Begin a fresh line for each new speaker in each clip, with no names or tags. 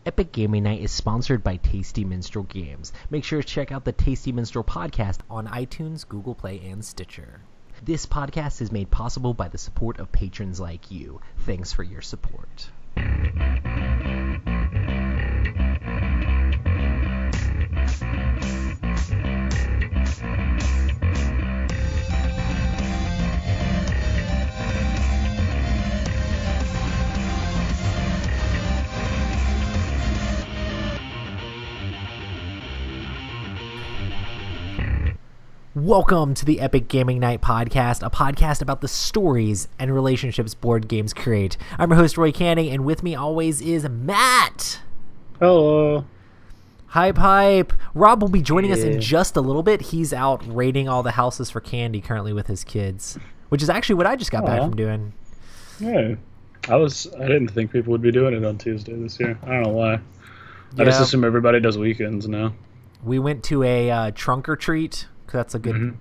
Epic Gaming Night is sponsored by Tasty Minstrel Games. Make sure to check out the Tasty Minstrel podcast on iTunes, Google Play, and Stitcher. This podcast is made possible by the support of patrons like you. Thanks for your support. Welcome to the Epic Gaming Night podcast, a podcast about the stories and relationships board games create. I'm your host, Roy Canning, and with me always is Matt.
Hello.
Hype, hype. Rob will be joining us in just a little bit. He's out raiding all the houses for candy currently with his kids, which is actually what I just got back from doing.
Yeah. I didn't think people would be doing it on Tuesday this year. I don't know why. I just assume everybody does weekends now.
We went to a trunk or treat. That's a good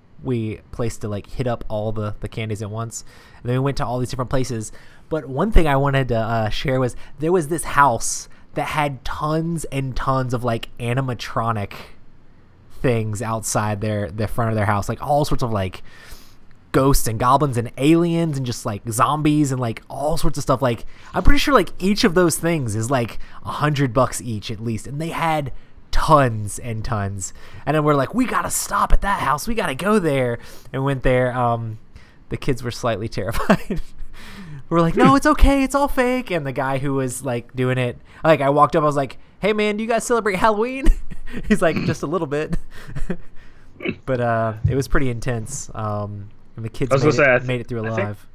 place to like hit up all the candies at once. And then we went to all these different places. But one thing I wanted to share was there was this house that had tons and tons of like animatronic things outside the front of their house, like all sorts of like ghosts and goblins and aliens and just like zombies and like all sorts of stuff. Like I'm pretty sure like each of those things is like $100 each at least, and they had tons and tons. And then we're like, we gotta stop at that house, we gotta go there, and went there. The kids were slightly terrified. We're like, no, it's okay, it's all fake. And the guy who was like doing it, like I walked up, I was like, hey man, do you guys celebrate Halloween? He's like, just a little bit. But it was pretty intense. And the kids made it through alive.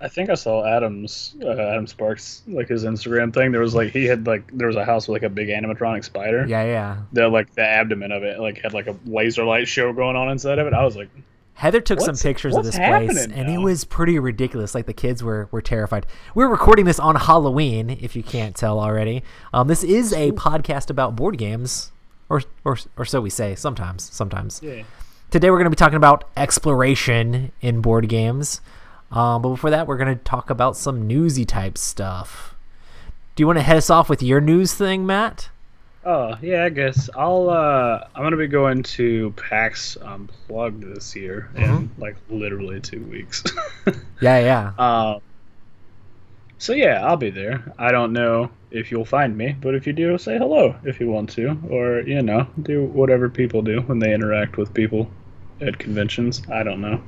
I think I saw Adam Sparks, like his Instagram thing. There was a house with like a big animatronic spider.
Yeah.
The abdomen of it like had like a laser light show going on inside of it. I was like,
Heather took some pictures of this place, and it was pretty ridiculous. Like the kids were terrified. We're recording this on Halloween, if you can't tell already. This is a podcast about board games, or so we say sometimes. Yeah. Today we're going to be talking about exploration in board games. But before that, we're going to talk about some newsy type stuff. Do you want to head us off with your news thing, Matt?
Oh, yeah, I guess. I'm going to be going to PAX Unplugged this year in like literally 2 weeks.
Yeah.
So yeah, I'll be there. I don't know if you'll find me, but if you do, say hello if you want to, or, do whatever people do when they interact with people at conventions. I don't know.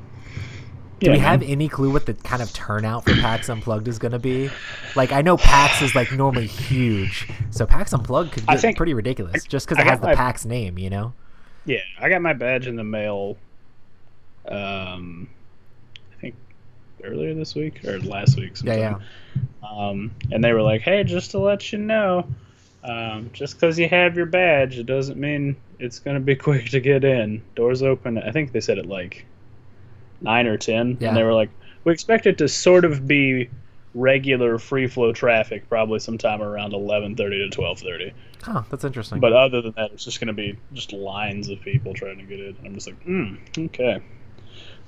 Do we have any clue what the kind of turnout for PAX Unplugged is going to be? Like, I know PAX is like normally huge, so PAX Unplugged could get pretty ridiculous just because it has the PAX name,
Yeah, I got my badge in the mail, I think earlier this week or last week sometime. Yeah. And they were like, hey, just to let you know, just because you have your badge, it doesn't mean it's going to be quick to get in. Doors open, I think they said it like 9 or 10, and they were like, we expect it to sort of be regular free flow traffic, probably sometime around 11:30 to 12:30.
Huh, that's interesting.
But other than that, it's just going to be just lines of people trying to get in. I'm just like, okay.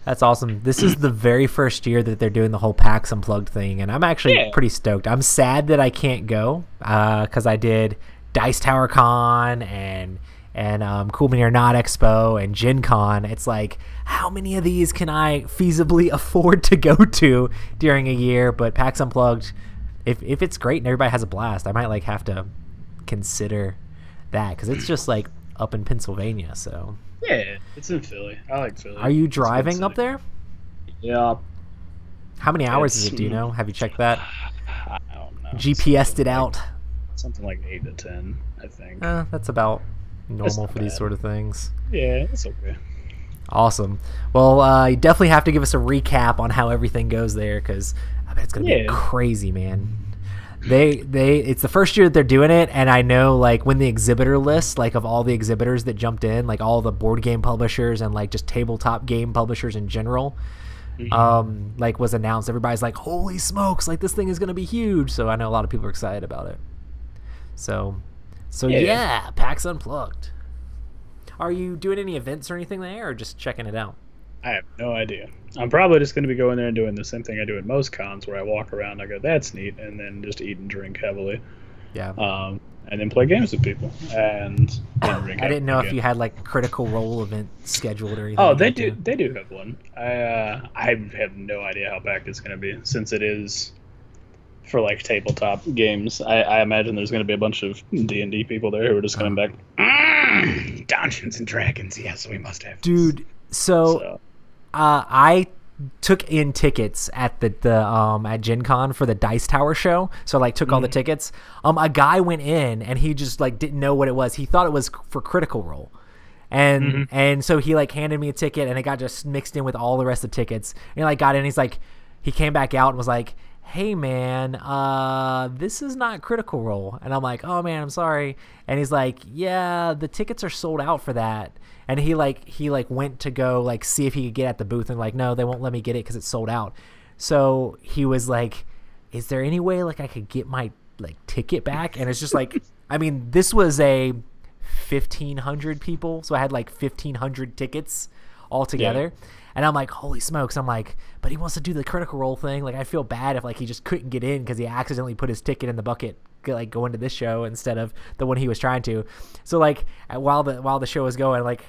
That's awesome. This is the very first year that they're doing the whole PAX Unplugged thing, and I'm actually pretty stoked. I'm sad that I can't go because I did Dice Tower Con and Cool Mini or Not Expo and Gen Con. It's like, how many of these can I feasibly afford to go to during a year? But PAX Unplugged, if it's great and everybody has a blast, I might like have to consider that because it's just like up in Pennsylvania. So
yeah, it's in Philly. I like Philly.
Are you driving up there?
Yeah.
How many hours is it? Do you know? Have you checked that?
I don't know.
GPS'd it out.
Something like 8 to 10, I think.
That's about normal for these sort of things.
Yeah, it's okay.
Awesome. Well, you definitely have to give us a recap on how everything goes there because I bet it's gonna be crazy, man. It's the first year that they're doing it, and I know like when the exhibitor list, like of all the exhibitors that jumped in, like all the board game publishers and like just tabletop game publishers in general, like was announced, everybody's like, holy smokes, like this thing is gonna be huge. So I know a lot of people are excited about it. So yeah, PAX Unplugged. Are you doing any events or anything there, or just checking it out?
I have no idea. I'm probably just going to be going there and doing the same thing I do at most cons, where I walk around, I go, that's neat, and then just eat and drink heavily.
Yeah.
and then play games with people. And
I didn't know if you had like Critical Role event scheduled or anything.
Oh, they do. They do have one. I have no idea how packed it's going to be since it is for like tabletop games. I imagine there's going to be a bunch of D&D people there who are just coming back. Dungeons and Dragons. Yes, we must have.
Dude, so I took in tickets at the at Gen Con for the Dice Tower show. So like took all the tickets. A guy went in and he just like didn't know what it was. He thought it was for Critical Role. And so he like handed me a ticket and it got just mixed in with all the rest of the tickets. And he like got in, he's like, he came back out and was like, "Hey man, this is not Critical Role." And I'm like, "Oh man, I'm sorry." And he's like, "Yeah, the tickets are sold out for that." And he went to go like see if he could get at the booth and like, "No, they won't let me get it because it's sold out." So he was like, "Is there any way like I could get my like ticket back?" And it's just like, I mean, this was a 1,500 people, so I had like 1,500 tickets all together. Yeah. And I'm like, holy smokes. I'm like, but he wants to do the Critical Role thing. Like, I feel bad if like he just couldn't get in because he accidentally put his ticket in the bucket, like going to this show instead of the one he was trying to. So like while the show was going, like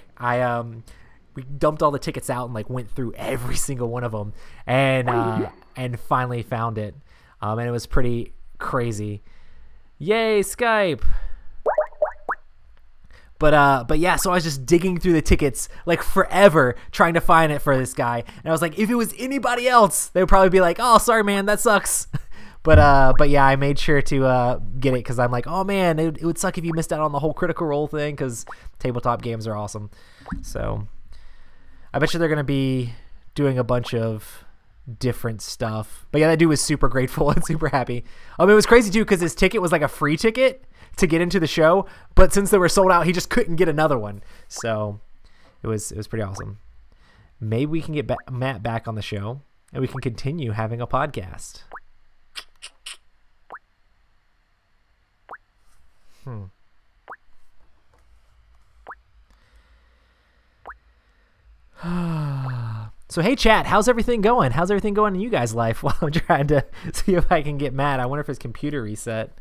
we dumped all the tickets out and like went through every single one of them and finally found it. And it was pretty crazy. Yay, Skype. But yeah, so I was just digging through the tickets like forever trying to find it for this guy. And I was like, if it was anybody else, they would probably be like, "Oh, sorry, man, that sucks." But yeah, I made sure to get it because I'm like, oh man, it would suck if you missed out on the whole Critical Role thing because tabletop games are awesome. So I bet you they're going to be doing a bunch of different stuff. But yeah, that dude was super grateful and super happy. It was crazy too because his ticket was like a free ticket to get into the show, but since they were sold out, he just couldn't get another one. So it was pretty awesome. Maybe we can get Matt back on the show and we can continue having a podcast. So hey chat, how's everything going? How's everything going in you guys' life? While I'm trying to see if I can get Matt. I wonder if his computer reset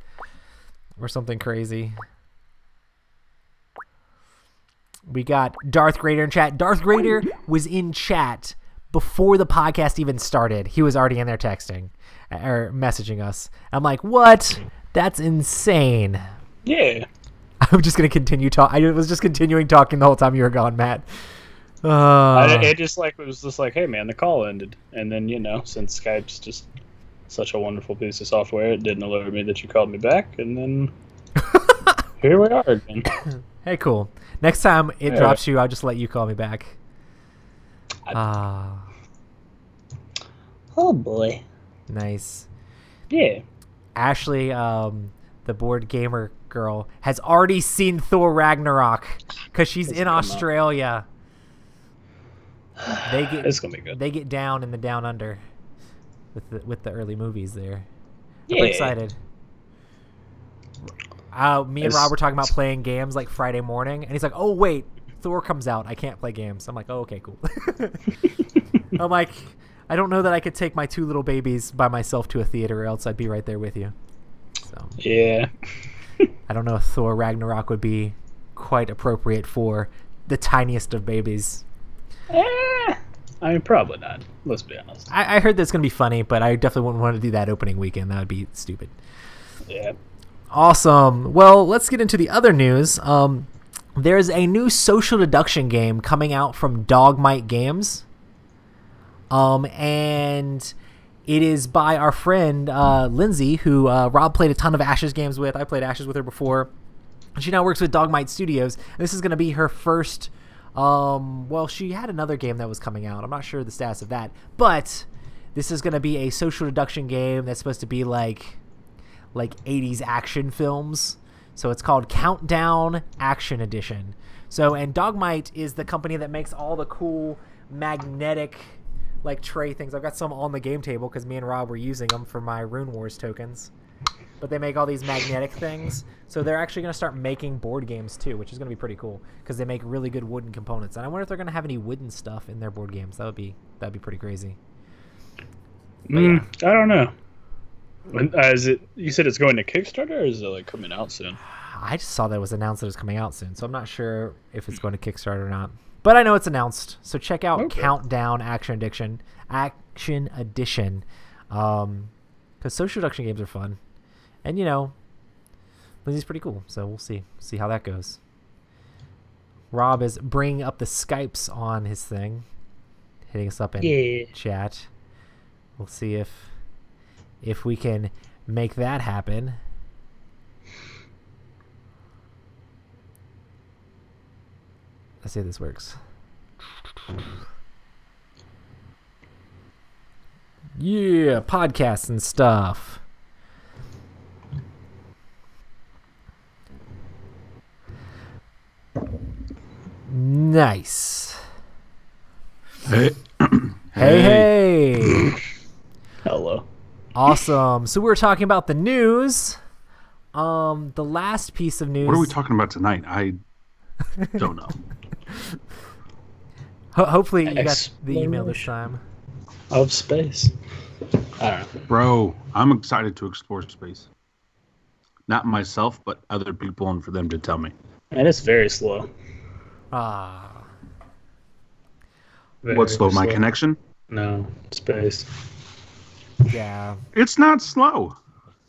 or something crazy. We got Darth Grader in chat. Darth Grader was in chat before the podcast even started. He was already in there texting or messaging us. I'm like, what? That's insane.
Yeah.
I'm just going to continue talking. I was just continuing talking the whole time you were gone, Matt.
It was just like, hey man, the call ended. And then, since Skype's just such a wonderful piece of software, it didn't alert me that you called me back, and then here we are again.
Hey, cool. Next time it drops you, I'll just let you call me back.
Oh boy.
Nice.
Yeah.
Ashley, the board gamer girl, has already seen Thor Ragnarok because she's in Australia.
It's gonna be good.
They get down in the down under with the early movies there.
Yeah.
I'm excited. Me and Rob were talking about playing games like Friday morning, and he's like, "Oh wait, Thor comes out. I can't play games." I'm like, "Oh, okay, cool." I'm like, I don't know that I could take my two little babies by myself to a theater, or else I'd be right there with you. So
yeah.
I don't know if Thor Ragnarok would be quite appropriate for the tiniest of babies.
I mean, probably not. Let's be honest.
I heard that's going to be funny, but I definitely wouldn't want to do that opening weekend. That would be stupid.
Yeah.
Awesome. Well, let's get into the other news. There's a new social deduction game coming out from Dogmite Games. And it is by our friend Lindsay, who Rob played a ton of Ashes games with. I played Ashes with her before. She now works with Dogmite Studios. This is going to be her first... well, she had another game that was coming out. I'm not sure the status of that. But this is going to be a social deduction game that's supposed to be like 80s action films. So it's called Countdown Action Edition. So, and Dogmite is the company that makes all the cool magnetic like tray things. I've got some on the game table because me and Rob were using them for my Rune Wars tokens. But they make all these magnetic things. So they're actually going to start making board games too, which is going to be pretty cool because they make really good wooden components. And I wonder if they're going to have any wooden stuff in their board games. That'd be pretty crazy.
Yeah. I don't know. Is it? You said it's going to Kickstarter, or is it like coming out soon?
I just saw that it was announced that it was coming out soon, so I'm not sure if it's going to Kickstarter or not. But I know it's announced, so check out Countdown Action Edition, because social deduction games are fun, and Lindsay's pretty cool, so we'll see how that goes. Rob is bringing up the Skypes on his thing, hitting us up in chat. We'll see if we can make that happen. Let's see if this works. Yeah, podcasts and stuff. Nice.
Hey.
Hey.
Hello.
Awesome. So we were talking about the news. The last piece of news.
What are we talking about tonight? I don't know.
Hopefully you got the email this time.
Of space. I don't know.
Bro, I'm excited to explore space. Not myself, but other people, and for them to tell me.
And it's very slow.
What's slow? My connection?
No, space.
Yeah.
It's not slow.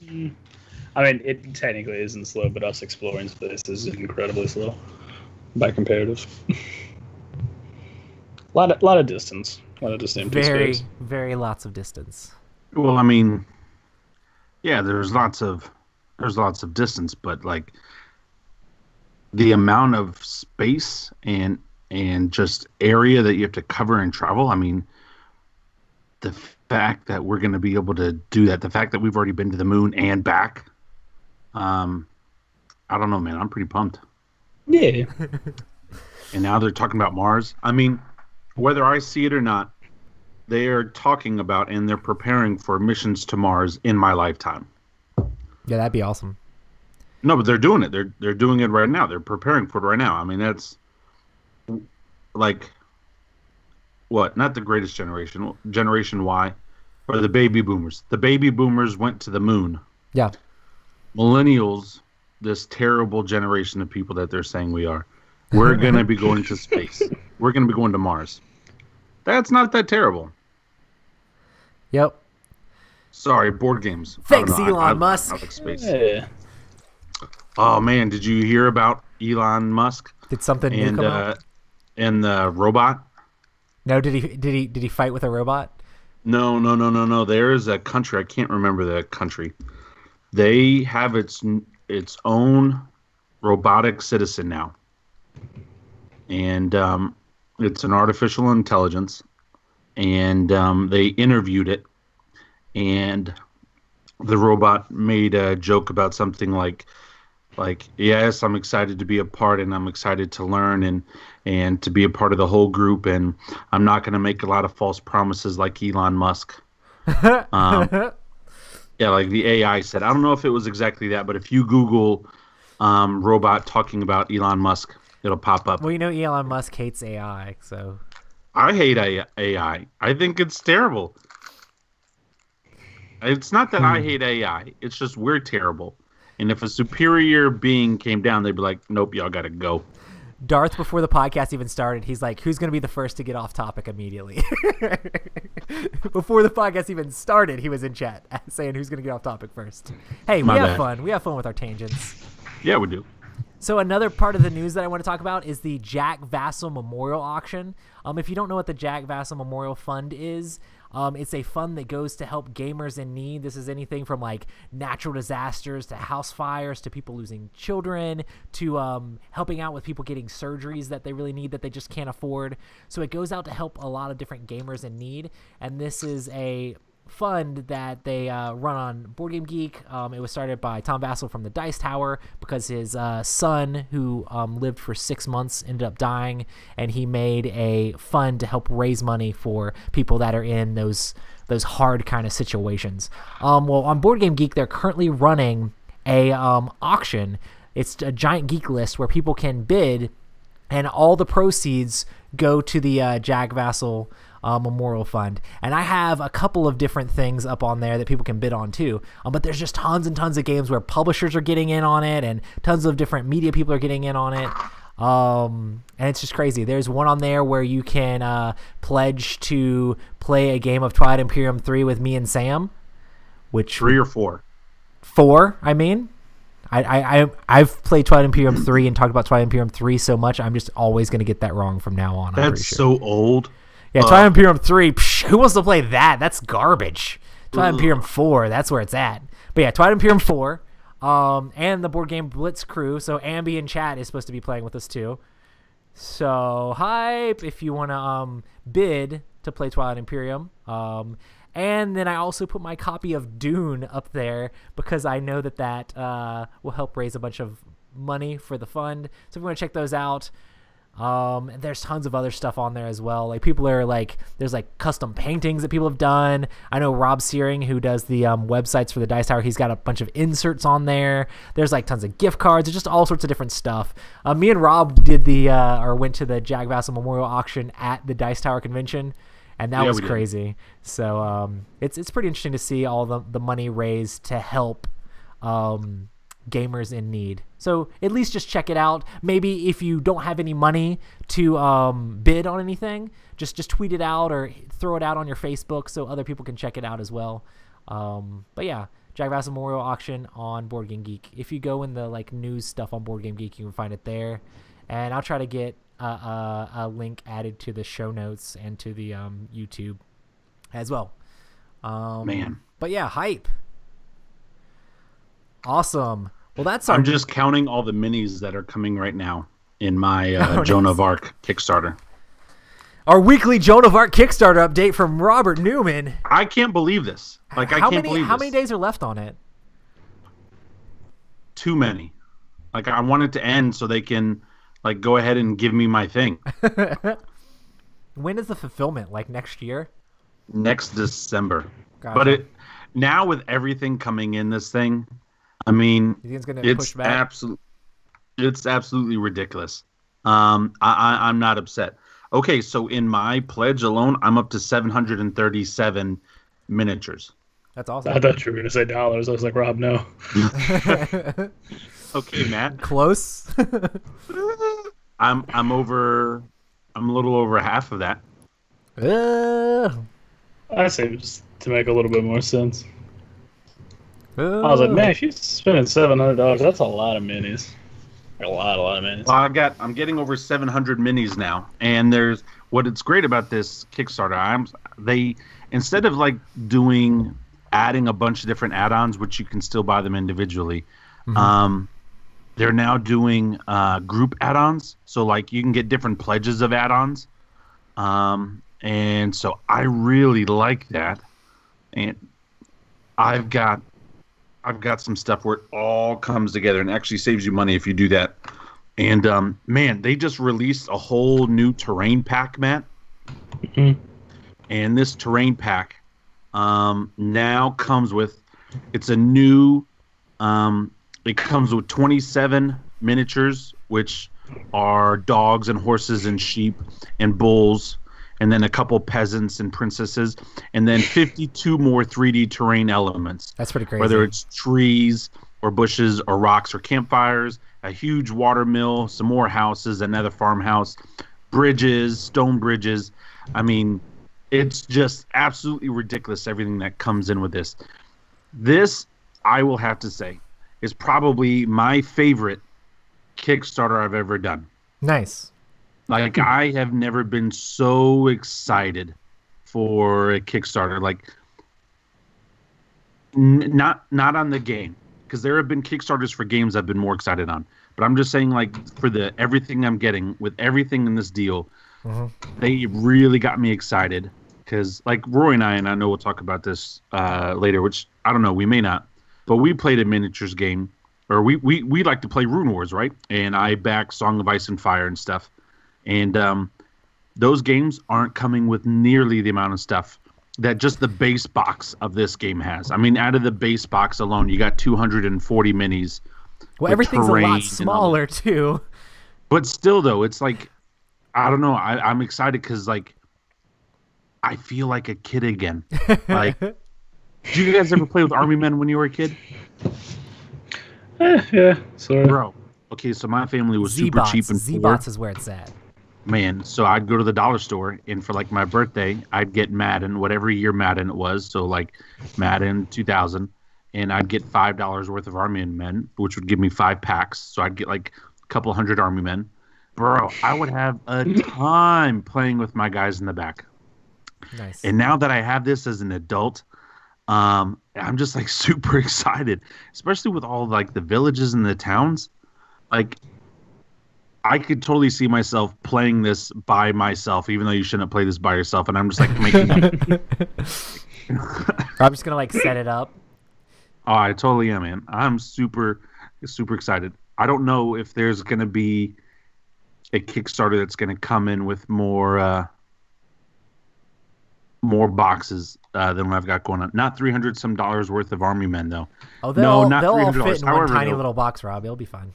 I mean, it technically isn't slow, but us exploring space is incredibly slow by comparative. A lot of distance. A lot of just empty space.
Very lots of distance.
Well, I mean, yeah, there's lots of distance, but like the amount of space and just area that you have to cover and travel. I mean, the fact that we're going to be able to do that, the fact that we've already been to the moon and back, I don't know, man. I'm pretty pumped.
Yeah.
And now they're talking about Mars. I mean, whether I see it or not, they are talking about and they're preparing for missions to Mars in my lifetime.
Yeah, that'd be awesome.
No, but they're doing it. They're doing it right now. They're preparing for it right now. I mean, that's like what? Not the greatest generation. Generation Y, or the baby boomers. The baby boomers went to the moon.
Yeah.
Millennials, this terrible generation of people that they're saying we are, we're going to be going to space. We're going to be going to Mars. That's not that terrible.
Yep.
Sorry, board games.
Thanks, Elon Musk.
I like space.
Yeah.
Oh man, did you hear about Elon Musk?
Did something new come out?
And the robot?
No, did he fight with a robot?
No. There is a country, I can't remember the country. They have its own robotic citizen now. And it's an artificial intelligence. And they interviewed it. And the robot made a joke about something like, yes, I'm excited to be a part, and I'm excited to learn and to be a part of the whole group, and I'm not going to make a lot of false promises like Elon Musk. Yeah, like the AI said. I don't know if it was exactly that, but if you Google robot talking about Elon Musk, it'll pop up.
Well, Elon Musk hates AI, so.
I hate AI. I think it's terrible. It's not that I hate AI. It's just we're terrible. And if a superior being came down, they'd be like, nope, y'all got to go.
Darth, before the podcast even started, he's like, who's going to be the first to get off topic immediately? Before the podcast even started, he was in chat saying who's going to get off topic first. Hey, we have fun. We have fun with our tangents.
Yeah, we do.
So another part of the news that I want to talk about is the Jack Vassell Memorial Auction. If you don't know what the Jack Vassell Memorial Fund is, it's a fund that goes to help gamers in need. This is anything from like natural disasters to house fires to people losing children to helping out with people getting surgeries that they really need that they just can't afford. So it goes out to help a lot of different gamers in need. And this is a fund that they run on Board Game Geek. It was started by Tom Vassell from the Dice Tower because his son, who lived for 6 months, ended up dying, and he made a fund to help raise money for people that are in those hard kind of situations. Well, on Board Game Geek, they're currently running a auction. It's a giant geek list where people can bid, and all the proceeds go to the Jack Vassell Memorial Fund. And I have a couple of different things up on there that people can bid on too. But there's just tons and tons of games where publishers are getting in on it, and tons of different media people are getting in on it. And it's just crazy. There's one on there where you can pledge to play a game of Twilight Imperium 3 with me and Sam. Which
3 or 4?
4, I mean. I've played Twilight Imperium 3 and talked about Twilight Imperium 3 so much, I'm just always going to get that wrong from now on.
That's so old.
Yeah, Twilight Imperium 3, who wants to play that? That's garbage. Twilight Imperium 4, that's where it's at. But yeah, Twilight Imperium 4, and the board game Blitz crew. So Ambi in chat is supposed to be playing with us too. So hype if you want to bid to play Twilight Imperium. And then I also put my copy of Dune up there because I know that will help raise a bunch of money for the fund. So if you want to check those out, and there's tons of other stuff on there as well. Like people are like, there's like custom paintings that people have done. I know Rob Searing, who does the websites for the Dice Tower, he's got a bunch of inserts on there. There's like tons of gift cards. There's just all sorts of different stuff. Me and Rob did went to the Jack Vassal Memorial Auction at the Dice Tower convention. And that was crazy. So it's pretty interesting to see all the money raised to help gamers in need. So at least just check it out. Maybe if you don't have any money to bid on anything, just tweet it out or throw it out on your Facebook so other people can check it out as well. But yeah, Jack Vassal Memorial Auction on Board Game Geek. If you go in the like news stuff on Board Game Geek, you can find it there. And I'll try to get a link added to the show notes and to the YouTube as well.
Man.
But yeah, hype. Awesome. Well,
I'm just counting all the minis that are coming right now in my Joan of Arc Kickstarter.
Our weekly Joan of Arc Kickstarter update from Robert Newman.
I can't believe this. Like, I can't believe this.
How many days are left on it?
Too many. Like, I want it to end so they can like go ahead and give me my thing.
When is the fulfillment? Like next year?
Next December.
Gotcha.
But now with everything coming in this thing, I mean,
you think it's gonna push back?
It's absolutely ridiculous. I'm not upset. Okay, so in my pledge alone, I'm up to 737 miniatures.
That's awesome.
I thought you were gonna say dollars. I was like, Rob, no.
Okay, Matt.
Close.
I'm a little over half of that.
I say just to make a little bit more sense. I was like, man, if you're spending $700, that's a lot of minis. A lot of minis.
Well, I'm getting over 700 minis now, and there's what's great about this Kickstarter. They instead of like adding a bunch of different add-ons, which you can still buy them individually. Mm-hmm. They're now doing group add-ons, so like you can get different pledges of add-ons, and so I really like that. And I've got some stuff where it all comes together and actually saves you money if you do that. And man, they just released a whole new terrain pack, Matt.
Mm-hmm.
And this terrain pack now comes with it's a new. It comes with 27 miniatures, which are dogs and horses and sheep and bulls, and then a couple peasants and princesses, and then 52 more 3D terrain elements.
That's pretty crazy.
Whether it's trees or bushes or rocks or campfires, a huge water mill, some more houses, another farmhouse, bridges, stone bridges. I mean, it's just absolutely ridiculous, everything that comes in with this. This, I will have to say, is probably my favorite Kickstarter I've ever done.
Nice.
Like, I have never been so excited for a Kickstarter. Like, not on the game, because there have been Kickstarters for games I've been more excited on. But I'm just saying, like, for everything I'm getting with everything in this deal, they really got me excited. Because, like, Roy and I know we'll talk about this later, which I don't know, we may not. But we played a miniatures game, or we like to play Rune Wars, right? And I back Song of Ice and Fire and stuff. And those games aren't coming with nearly the amount of stuff that just the base box of this game has. I mean, out of the base box alone, you got 240 minis.
Well, everything's a lot smaller, too.
But still, though, it's like, I don't know. I'm excited because, like, I feel like a kid again. Like, did you guys ever play with Army Men when you were a kid?
Yeah, sorry.
Bro. Okay, so my family was super cheap and
Z-Bots is where it's at.
Man, so I'd go to the dollar store, and for like my birthday, I'd get Madden, whatever year Madden it was. So like Madden 2000, and I'd get $5 worth of Army Men, which would give me 5 packs. So I'd get like a couple hundred Army Men. Bro, I would have a time playing with my guys in the back.
Nice.
And now that I have this as an adult, I'm just like super excited, especially with all like the villages and the towns. Like, I could totally see myself playing this by myself, even though you shouldn't play this by yourself. And I'm just like making.
I'm just gonna like set it up.
Oh, I totally am, man. I'm super excited. I don't know if there's gonna be a Kickstarter that's gonna come in with more boxes than what I've got going on. Not $300 some worth of Army Men though.
Oh, they'll all fit in
However,
one tiny little box, Rob. It'll be fine.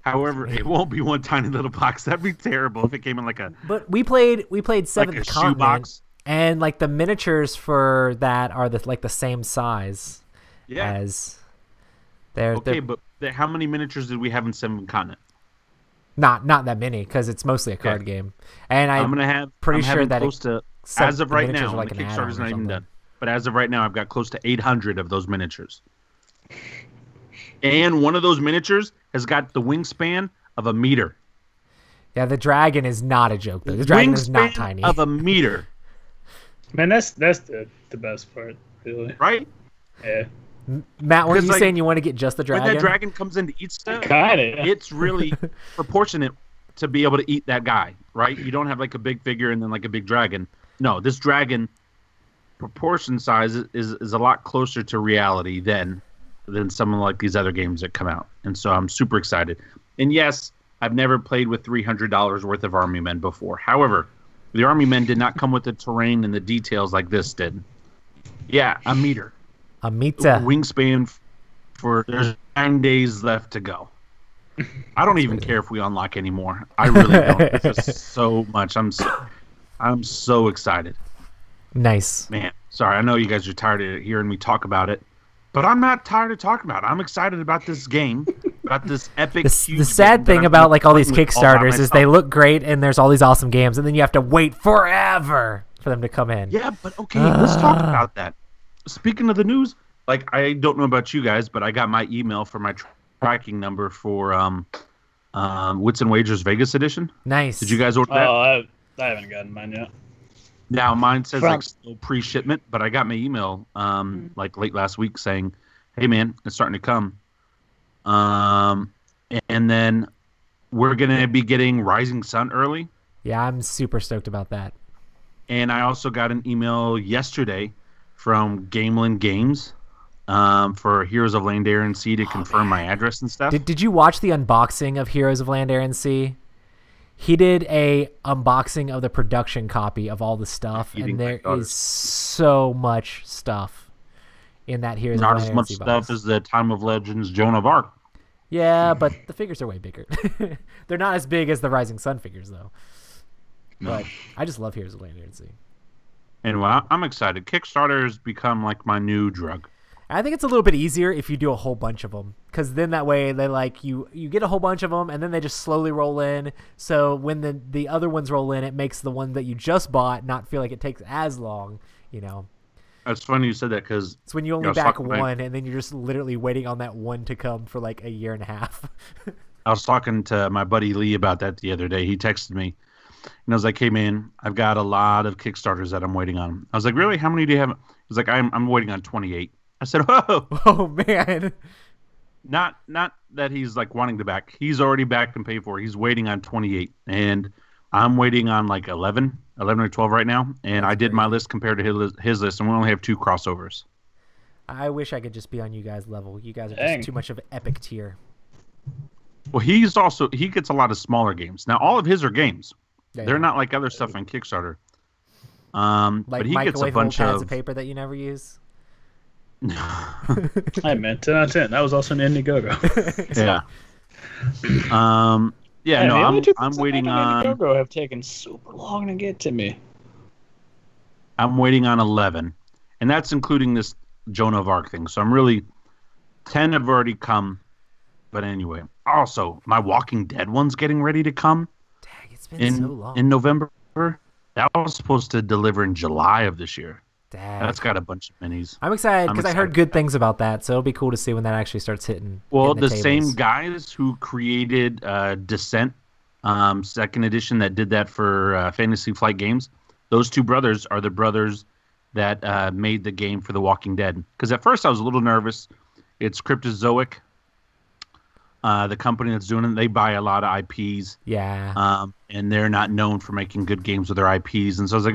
However, it won't be one tiny little box. That'd be terrible if it came in like a.
But we played Seventh
like a
Continent,
shoebox.
and like the miniatures for that are the same size.
Yeah.
As they're
Okay, but how many miniatures did we have in Seventh Continent?
not that many because it's mostly a card game, and
I'm gonna have
pretty
I'm
sure
having
that
close to as of right now. Like the Kickstarter's not even done, but as of right now, I've got close to 800 of those miniatures. And one of those miniatures has got the wingspan of a meter.
Yeah, the dragon is not a joke, though. The dragon is not tiny.
Of a meter.
Man, that's the best part, really.
Right?
Yeah.
Matt, weren't you saying you want to get just the dragon?
When that dragon comes in to eat stuff,
Kinda.
it's really proportionate to be able to eat that guy, right? You don't have like a big figure and then like a big dragon. No, this dragon proportion size is a lot closer to reality than some of like these other games that come out. And so I'm super excited. And yes, I've never played with $300 worth of Army Men before. However, the Army Men did not come with the terrain and the details like this did. Yeah, a meter.
A meter.
Wingspan for there's 9 days left to go. I don't even care if we unlock anymore. I really don't. It's just so much. I'm so excited.
Nice.
Man, sorry. I know you guys are tired of hearing me talk about it. But I'm not tired of talking about it. I'm excited about this game, about this epic.
The sad thing about like all these Kickstarters is they look great and there's all these awesome games, and then you have to wait forever for them to come in.
Yeah, but okay, let's talk about that. Speaking of the news, like I don't know about you guys, but I got my email for my tracking number for Wits and Wagers Vegas edition.
Nice.
Did you guys order that?
Oh, I haven't gotten mine yet.
Now mine says like still pre-shipment, but I got my email like late last week saying, "Hey man, it's starting to come." And then we're gonna be getting Rising Sun early.
Yeah, I'm super stoked about that.
And I also got an email yesterday from Gamelin Games for Heroes of Land, Air, and Sea to confirm my address and stuff.
Did you watch the unboxing of Heroes of Land, Air, and Sea? He did a unboxing of the production copy of all the stuff, and there is so much stuff in that Heroes of Land, Air, and Sea box.
Not as much stuff as the Time of Legends Joan of Arc.
Yeah, but the figures are way bigger. They're not as big as the Rising Sun figures, though. No. But I just love Heroes of Land, Air, and Sea.
Anyway, I'm excited. Kickstarter has become like my new drug.
I think it's a little bit easier if you do a whole bunch of them, because then that way they like you get a whole bunch of them and then they just slowly roll in. So when the other ones roll in, it makes the one that you just bought not feel like it takes as long, you know.
It's funny you said that because
it's when you only back one and then you're just literally waiting on that one to come for like a year and a half.
I was talking to my buddy Lee about that the other day. He texted me and I was like, "Hey man, I've got a lot of Kickstarters that I'm waiting on." I was like, "Really? How many do you have?" He was like, "I'm waiting on 28." I said, "Whoa!"
Oh man!
Not that he's like wanting to back. He's already backed and paid for. He's waiting on 28, and I'm waiting on like 11 or 12 right now. And that's I did my list compared to his list, and we only have 2 crossovers.
I wish I could just be on you guys' level. You guys are just too much of an epic tier.
Well, he gets a lot of smaller games. Now, all of his are games. Yeah, they're not like other stuff on Kickstarter.
Like
but he gets a bunch
pads of paper that you never use.
I meant 10 out of 10. That was also an Indiegogo.
Yeah. Yeah. No, I'm waiting on.
Indiegogo have taken super long to get to me.
I'm waiting on 11, and that's including this Joan of Arc thing. So I'm really 10 have already come. But anyway, also my Walking Dead one's getting ready to come.
Dang, it's been so long.
In November. That was supposed to deliver in July of this year.
Dang.
That's got a bunch of minis.
I'm excited because I heard good things about that, so it'll be cool to see when that actually starts hitting.
Well,
the
same guys who created Descent, second edition, that did that for Fantasy Flight Games, those two brothers are the brothers that made the game for The Walking Dead. Because at first I was a little nervous. It's Cryptozoic. The company that's doing it, they buy a lot of IPs.
Yeah.
And they're not known for making good games with their IPs. And so I was like,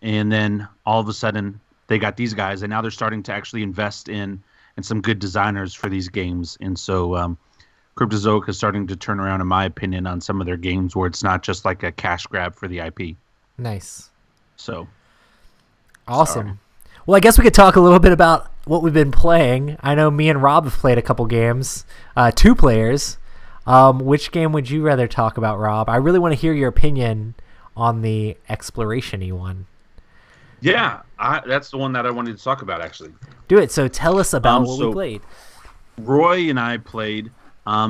and then all of a sudden they got these guys, and now they're starting to actually invest in some good designers for these games. And so Cryptozoic is starting to turn around, in my opinion, on some of their games where it's not just like a cash grab for the IP.
Nice.
So.
Awesome.
Sorry.
Well, I guess we could talk a little bit about what we've been playing. I know me and Rob have played a couple games, 2 players. Which game would you rather talk about, Rob? I really want to hear your opinion on the exploration-y one.
Yeah, that's the one that I wanted to talk about, actually.
Do it. So tell us about what we played.
Roy and I played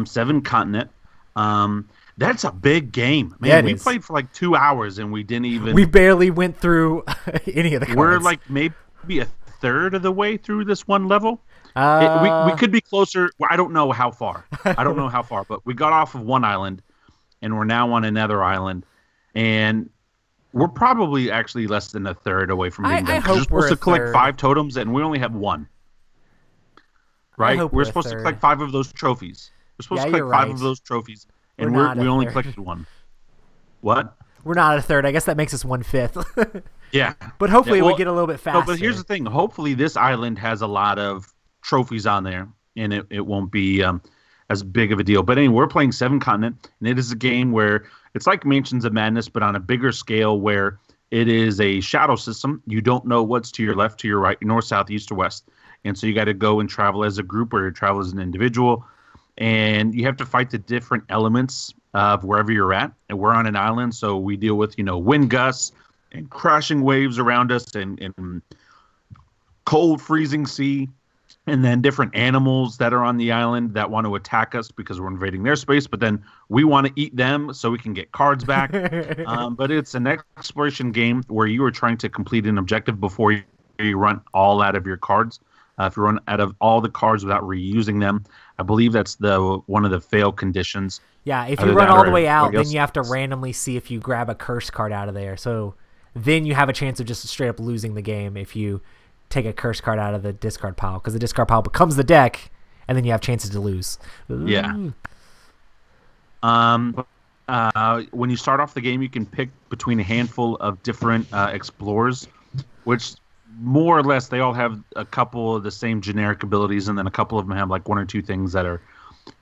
Seven Continent. That's a big game. Man,
yeah,
we played for like 2 hours and we didn't even...
We barely went through any of the cards.
We're like maybe a third of the way through this one level. We could be closer. Well, I don't know how far. But we got off of one island and we're now on another island. And we're probably actually less than a third away from being done. We're supposed to collect 5 totems and we only have 1. Right? We're supposed to collect 5 of those trophies. We're supposed to collect 5 of those trophies. And we only collected 1. What?
We're not a third. I guess that makes us 1/5.
Yeah.
But hopefully we get a little bit faster.
No, but here's the thing. Hopefully this island has a lot of trophies on there, and it won't be as big of a deal. But anyway, we're playing Seven Continent, and it is a game where it's like Mansions of Madness, but on a bigger scale, where it is a shadow system. You don't know what's to your left, to your right, north, south, east, or west. And so you got to go and travel as a group or you travel as an individual. And you have to fight the different elements of wherever you're at. And we're on an island, so we deal with, wind gusts and crashing waves around us and cold, freezing sea. And then different animals that are on the island that want to attack us because we're invading their space. But then we want to eat them so we can get cards back. But it's an exploration game where you are trying to complete an objective before you run all out of your cards. If you run out of all the cards without reusing them, I believe that's one of the fail conditions.
Yeah, if you run all the way out, then you have to randomly see if you grab a curse card out of there. So then you have a chance of just straight up losing the game if you take a curse card out of the discard pile, because the discard pile becomes the deck, and then you have chances to lose.
Yeah. When you start off the game, you can pick between a handful of different explorers, which more or less they all have a couple of the same generic abilities, and then a couple of them have like 1 or 2 things that are,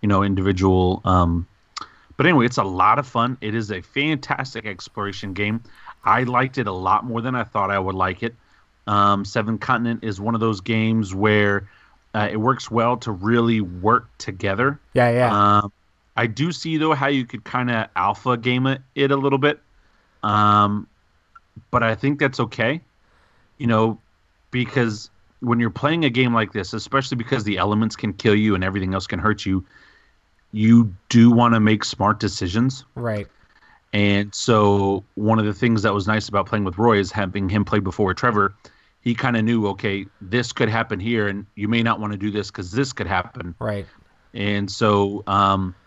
individual. But anyway, it's a lot of fun. It is a fantastic exploration game. I liked it a lot more than I thought I would like it. Seven Continent is one of those games where it works well to really work together.
Yeah.
I do see, though, how you could kind of alpha game it a little bit. But I think that's okay. Because when you're playing a game like this, especially because the elements can kill you and everything else can hurt you, you do want to make smart decisions.
Right.
And so one of the things that was nice about playing with Roy is having him play before with Trevor. He kind of knew, okay, this could happen here, and you may not want to do this because this could happen.
Right.
And so,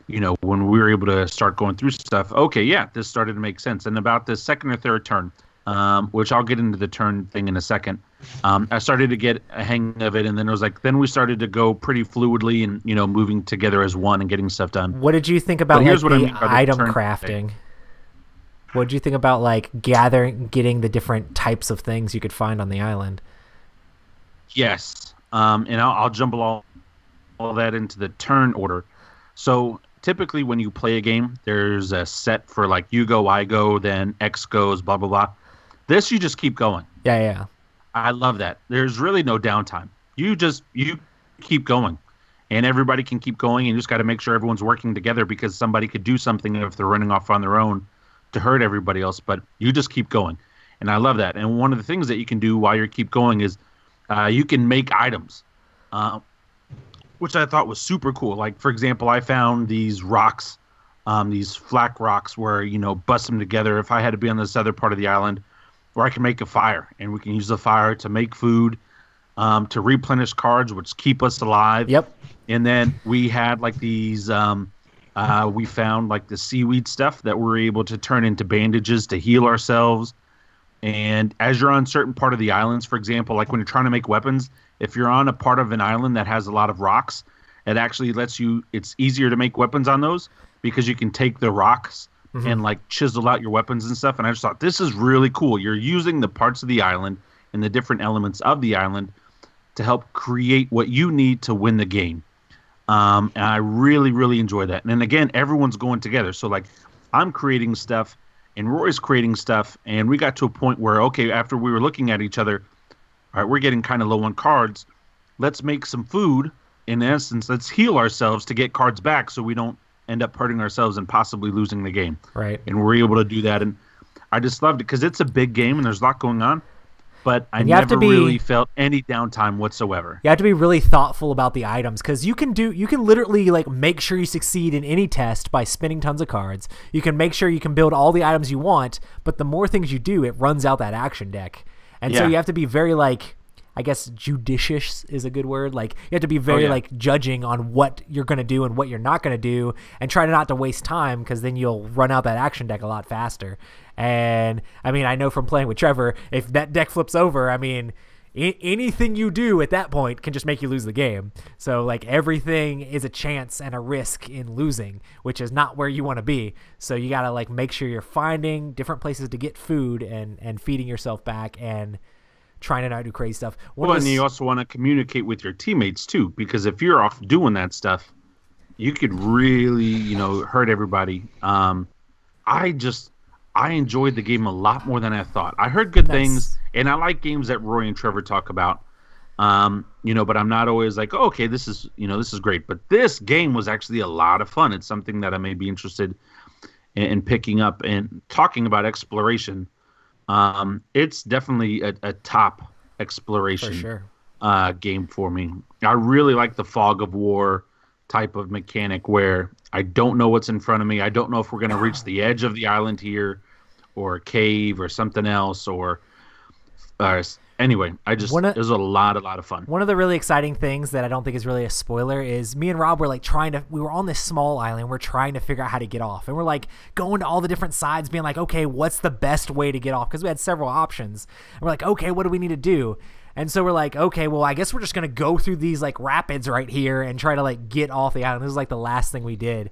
when we were able to start going through stuff, okay, yeah, this started to make sense. And about the second or third turn, which I'll get into the turn thing in a second, I started to get a hang of it, and then it was like, then we started to go pretty fluidly and, moving together as one and getting stuff done.
What did you think about the item crafting? What did you think about getting the different types of things you could find on the island?
Yes, and I'll jumble all that into the turn order. So typically when you play a game, there's a set for like you go, I go, then X goes, blah, blah, blah. This, you just keep going.
Yeah.
I love that. There's really no downtime. You keep going, and everybody can keep going, and you just got to make sure everyone's working together because somebody could do something if they're running off on their own to hurt everybody else, but you just keep going. And I love that. And one of the things that you can do while you keep going is you can make items, which I thought was super cool. Like, for example, I found these rocks, these flak rocks where, you know, bust them together. If I had to be on this other part of the island, where I can make a fire, and we can use the fire to make food, to replenish cards, which keep us alive.
Yep.
And then we had like these, we found like the seaweed stuff that we're able to turn into bandages to heal ourselves. And as you're on certain part of the islands, for example, like when you're trying to make weapons, if you're on a part of an island that has a lot of rocks, it actually lets you, it's easier to make weapons on those because you can take the rocks and like chisel out your weapons and stuff. And I just thought, this is really cool. You're using the parts of the island and the different elements of the island to help create what you need to win the game. And I really, really enjoy that. And then again, everyone's going together. So like I'm creating stuff and Roy's creating stuff. And we got to a point where, okay, after we were looking at each other, all right, we're getting kind of low on cards. Let's make some food. In essence, let's heal ourselves to get cards back so we don't end up hurting ourselves and possibly losing the game.
Right.
And we're able to do that. And I just loved it because it's a big game and there's a lot going on. But I never really felt any downtime whatsoever.
You have to be really thoughtful about the items because you can literally like make sure you succeed in any test by spinning tons of cards. You can make sure you can build all the items you want, but the more things you do, it runs out that action deck. And so you have to be very like, I guess judicious is a good word. Like you have to be very like judging on what you're going to do and what you're not going to do and try not to waste time because then you'll run out that action deck a lot faster. And I mean, I know from playing with Trevor, if that deck flips over, I mean, anything you do at that point can just make you lose the game. So like everything is a chance and a risk in losing, which is not where you want to be. So you got to like make sure you're finding different places to get food and feeding yourself back and trying to not do crazy stuff.
And you also want to communicate with your teammates too, because if you're off doing that stuff, you could really, you know, hurt everybody. I enjoyed the game a lot more than I thought. I heard good things, and I like games that Roy and Trevor talk about. You know, but I'm not always like, oh, okay, this is great. But this game was actually a lot of fun. It's something that I may be interested in picking up and talking about exploration. It's definitely a top exploration game for me. I really like the fog of war type of mechanic where I don't know what's in front of me. I don't know if we're going to reach the edge of the island here or a cave or something else or anyway, it was a lot of fun.
One of the really exciting things that I don't think is really a spoiler is me and Rob were like we were on this small island. We're trying to figure out how to get off. And we're like going to all the different sides being like, okay, what's the best way to get off? Because we had several options. And we're like, okay, what do we need to do? And so we're like, okay, well, I guess we're just going to go through these like rapids right here and try to like get off the island. This is like the last thing we did.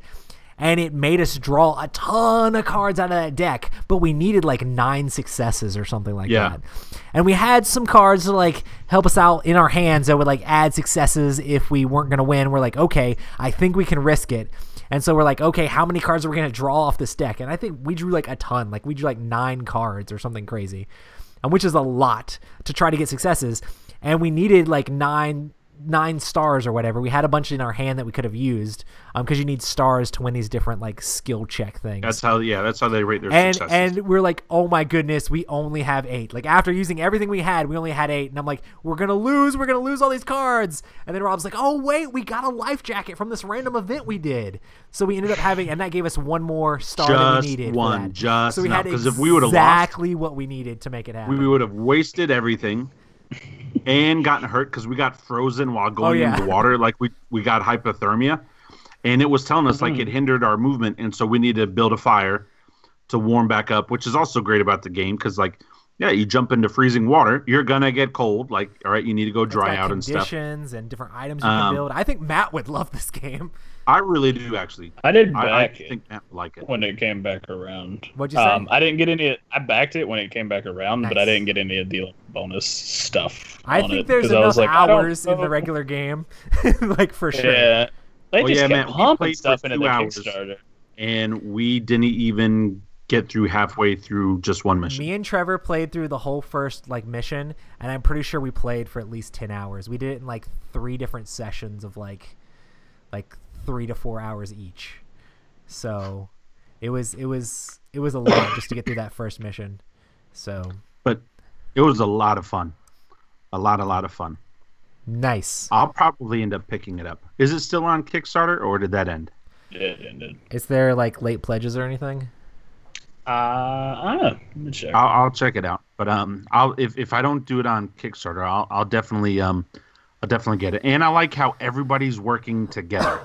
And it made us draw a ton of cards out of that deck, but we needed like 9 successes or something like that. And we had some cards to like help us out in our hands that would like add successes if we weren't going to win. We're like, okay, I think we can risk it. And so we're like, okay, how many cards are we going to draw off this deck? And I think we drew like a ton. Like we drew like 9 cards or something crazy, which is a lot to try to get successes. And we needed like 9 stars or whatever. We had a bunch in our hand that we could have used because you need stars to win these different like skill check things.
That's how they rate their successes.
And we're like, oh my goodness, we only have 8. Like after using everything we had, we only had 8. And I'm like, we're gonna lose all these cards. And then Rob's like, oh wait, we got a life jacket from this random event we did. So we ended up having, and that gave us 1 more star that we needed.
So we had
if we would have exactly what we needed to make it happen.
We would have wasted everything. And gotten hurt because we got frozen while going into water. Like we got hypothermia, and it was telling us like it hindered our movement, and so we need to build a fire to warm back up, which is also great about the game because like you jump into freezing water, you're gonna get cold. Like all right, you need to go dry out and stuff.
Conditions and different items you can build. I think Matt would love this game.
I really do actually.
I did back
I think Matt would like it
when it came back around.
What'd you say?
I didn't get any. I backed it when it came back around, but I didn't get any of the bonus stuff.
I think there's enough hours in the regular game, like for sure.
Yeah, they just kept pumping stuff into the
Kickstarter, and we didn't even get through halfway through just one mission.
Me and Trevor played through the whole first like mission, and I'm pretty sure we played for at least 10 hours. We did it in like 3 different sessions of like 3 to 4 hours each. So it was a lot just to get through that first mission. So,
but it was a lot of fun, a lot of fun.
Nice.
I'll probably end up picking it up. Is it still on Kickstarter or did that end?
It ended.
Is there like late pledges or anything?
I don't know. Let me check.
I'll check it out. But I'll if I don't do it on Kickstarter, I'll definitely get it. And I like how everybody's working together.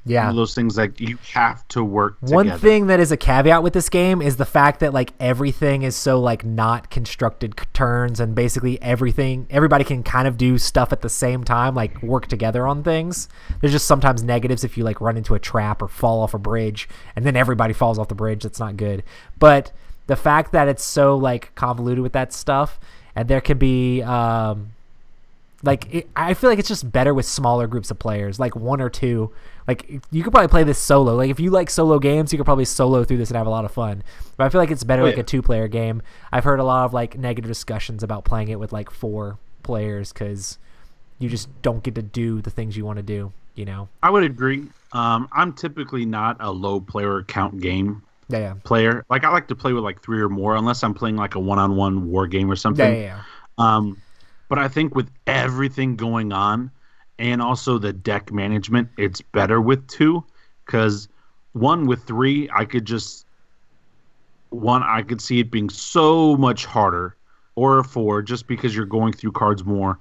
Yeah.
One of those things like you have to work together.
One thing that is a caveat with this game is the fact that like everything is so like not constructed turns, and basically everybody can kind of do stuff at the same time, like work together on things. There's just sometimes negatives if you like run into a trap or fall off a bridge and then everybody falls off the bridge. That's not good. But the fact that it's so like convoluted with that stuff, and there can be I feel like it's just better with smaller groups of players, like one or two. Like you could probably play this solo. Like if you like solo games, you could probably solo through this and have a lot of fun. But I feel like it's better like a 2-player game. I've heard a lot of like negative discussions about playing it with like 4 players because you just don't get to do the things you want to do. You know.
I would agree. I'm typically not a low player count game player. Like I like to play with like 3 or more, unless I'm playing like a one-on-one war game or something.
Yeah.
But I think with everything going on, and also the deck management, it's better with 2, because 1 with 3, I could see it being so much harder, or 4, just because you're going through cards more.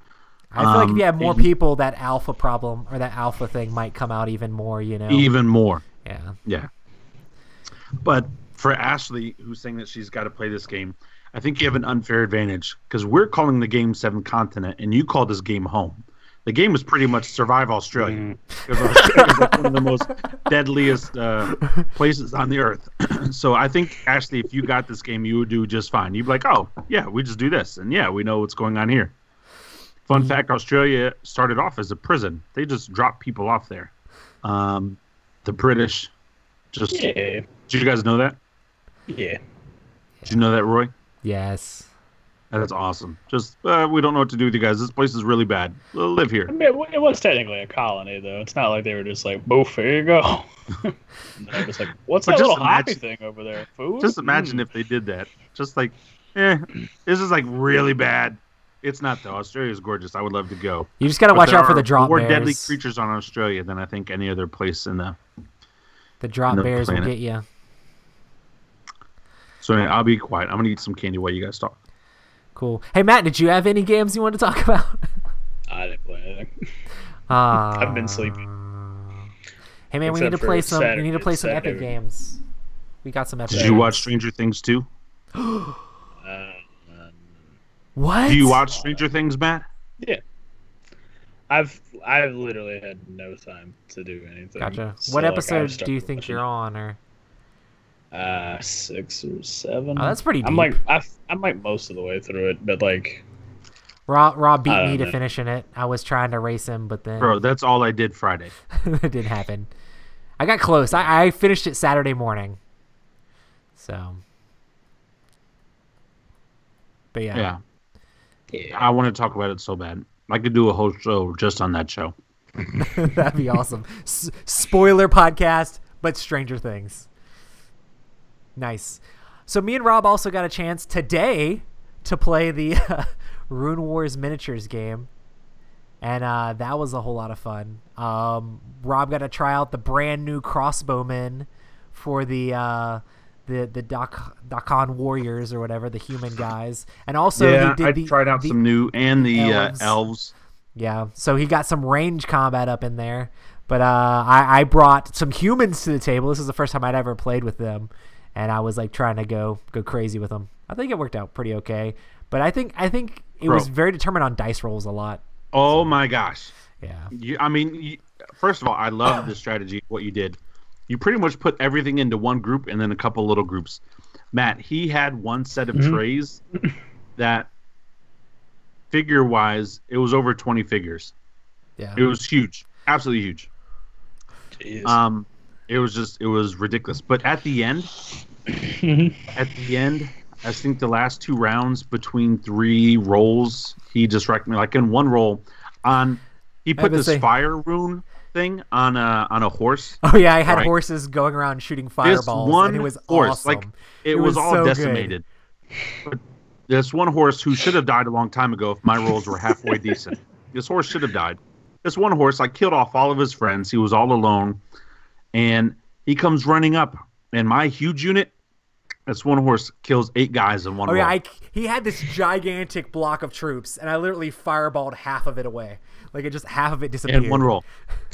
I feel like if you have more people, that alpha problem or that alpha thing might come out even more, you know?
Even more.
Yeah.
But for Ashley, who's saying that she's got to play this game, I think you have an unfair advantage, because we're calling the game Seven Continent, and you call this game home. The game is pretty much Survive Australia. Because Australia is like one of the most deadliest places on the earth. So I think, Ashley, if you got this game, you would do just fine. You'd be like, oh, yeah, we just do this. And yeah, we know what's going on here. Fun fact, Australia started off as a prison. They just dropped people off there. The British just... Yeah. Did you guys know that?
Yeah.
Did you know that, Roy?
Yes.
That's awesome. Just, we don't know what to do with you guys. This place is really bad. We'll live here.
I mean, it was technically a colony, though. It's not like they were just like, boof, here you go. And they're just like, what's that little hoppy thing over there? Food?
Just imagine if they did that. Just like, this is like really bad. It's not, though. Australia is gorgeous. I would love to go.
You just got to watch out for the drop bears.
More deadly creatures on Australia than I think any other place in the
drop bears will get you.
So anyway, I'll be quiet. I'm going to eat some candy while you guys talk.
Cool. Hey, Matt, did you have any games you wanted to talk about?
I didn't play anything. I've been sleeping.
Hey, man, we need to play some Epic games. We got some Epic games.
Did you watch Stranger Things 2?
What?
Do you watch Stranger Things, Matt?
Yeah. I've literally had no time to do anything.
Gotcha. So, what episode do you think you're on, or?
6 or 7.
Oh, that's pretty deep.
I'm like most of the way through it, but like
Rob beat me to finishing it. I was trying to race him, but then
that's all I did Friday.
It didn't happen. I got close. I finished it Saturday morning. So, but yeah. I want to talk about it so bad. I could do a whole show just on that show. That'd be awesome. Spoiler podcast, but Stranger Things. Nice. So me and Rob also got a chance today to play the Rune Wars miniatures game, and that was a whole lot of fun. Rob got to try out the brand new crossbowmen for the Dakan warriors or whatever, the human guys, and also
I tried out some new and the elves.
Yeah, so he got some range combat up in there, but I brought some humans to the table. This is the first time I'd ever played with them. And I was like trying to go crazy with them. I think it worked out pretty okay, but I think it was very determined on dice rolls a lot.
Oh my gosh!
Yeah.
First of all, I love the strategy. What you did, you pretty much put everything into one group and then a couple little groups. Matt, he had one set of trays that, figure-wise, it was over 20 figures.
Yeah.
It was huge, absolutely huge.
Jeez.
It was ridiculous. But at the end, I think the last 2 rounds between 3 rolls, he just wrecked me. Like in one roll, he put this fire rune thing on a horse.
Oh yeah, I had horses going around shooting fireballs, and it was
horse,
awesome.
like it was all
so
decimated. But this one horse who should have died a long time ago if my rolls were halfway decent. This horse should have died. This one horse, I killed off all of his friends. He was all alone, and he comes running up, and my huge unit. This one horse kills 8 guys in one roll.
Yeah, he had this gigantic block of troops, and I literally fireballed half of it away. Like it just half of it disappeared
in one roll.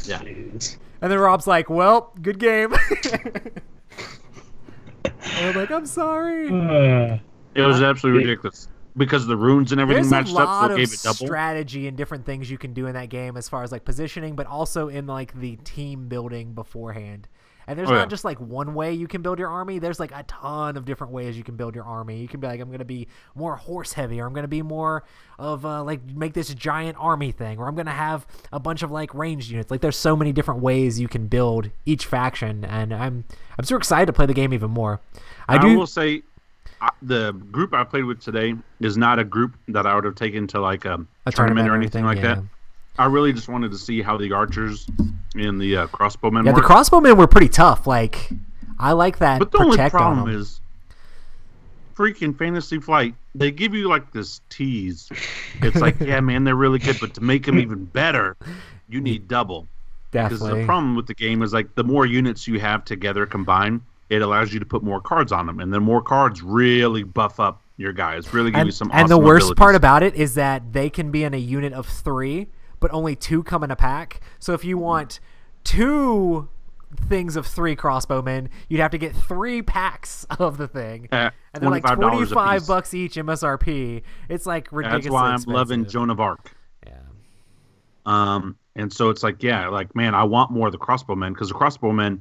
Yeah.
And then Rob's like, "Well, good game." And I'm like, "I'm sorry."
It was absolutely ridiculous because the runes and everything matched up, so it gave it double.
There's a lot of strategy and different things you can do in that game as far as like positioning, but also in like the team building beforehand. And there's not just like one way you can build your army. There's like a ton of different ways you can build your army. You can be like, I'm going to be more horse heavy, or I'm going to be more of like make this giant army thing, or I'm going to have a bunch of like ranged units. Like there's so many different ways you can build each faction, and I'm super excited to play the game even more.
I will say the group I played with today is not a group that I would have taken to like a tournament or anything like that. I really just wanted to see how the archers and the crossbowmen
work. The crossbowmen were pretty tough. Like, I like that.
But the only problem is freaking Fantasy Flight. They give you like this tease. It's like, yeah, man, they're really good, but to make them even better, you need double.
Definitely.
Because the problem with the game is like the more units you have together combined, it allows you to put more cards on them, and then more cards really buff up your guys. Really give you some.
And
awesome
the worst
abilities.
part about it is that they can be in a unit of 3. But only 2 come in a pack. So if you want 2 things of 3 crossbowmen, you'd have to get 3 packs of the thing. And they're like $25 each MSRP. It's like ridiculously
That's why I'm
expensive.
loving Joan of Arc.
Yeah.
And so it's like, yeah, like man, I want more of the crossbowmen, because the crossbowmen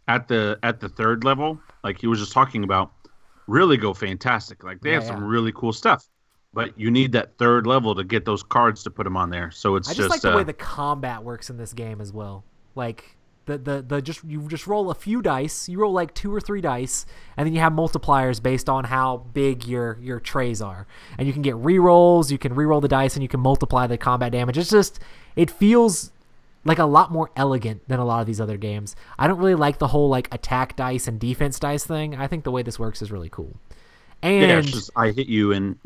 at the 3rd level, like he was just talking about, really go fantastic. Like they have some really cool stuff. But you need that 3rd level to get those cards to put them on there. So
I just like the way the combat works in this game as well. Like you just roll a few dice. You roll like 2 or 3 dice, and then you have multipliers based on how big your trays are. And you can get rerolls. You can reroll the dice, and you can multiply the combat damage. It feels like a lot more elegant than a lot of these other games. I don't really like the whole like attack dice and defense dice thing. I think the way this works is really cool. And
yeah, it's just I hit you and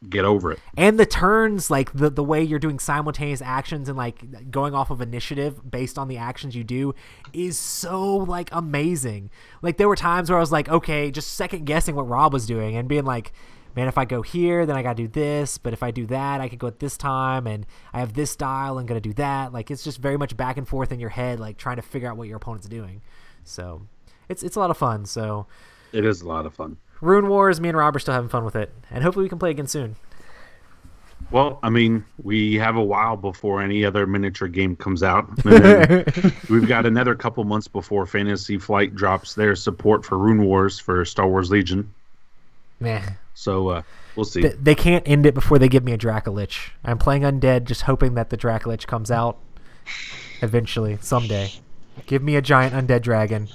get over it.
And the turns, like the way you're doing simultaneous actions and like going off of initiative based on the actions you do is so like amazing. Like there were times where I was like, okay, just second guessing what Rob was doing and being like, man, if I go here, then I gotta do this, but if I do that, I could go at this time, and I have this style, I'm gonna do that. Like it's just very much back and forth in your head, like trying to figure out what your opponent's doing. So it's a lot of fun. So
it is a lot of fun.
Rune Wars, me and Rob are still having fun with it, and hopefully we can play again soon.
Well, I mean, we have a while before any other miniature game comes out. We've got another couple months before Fantasy Flight drops their support for Rune Wars for Star Wars Legion.
Man.
So we'll see.
They can't end it before they give me a Dracolich. I'm playing Undead, just hoping that the Dracolich comes out eventually, someday. Give me a giant undead dragon.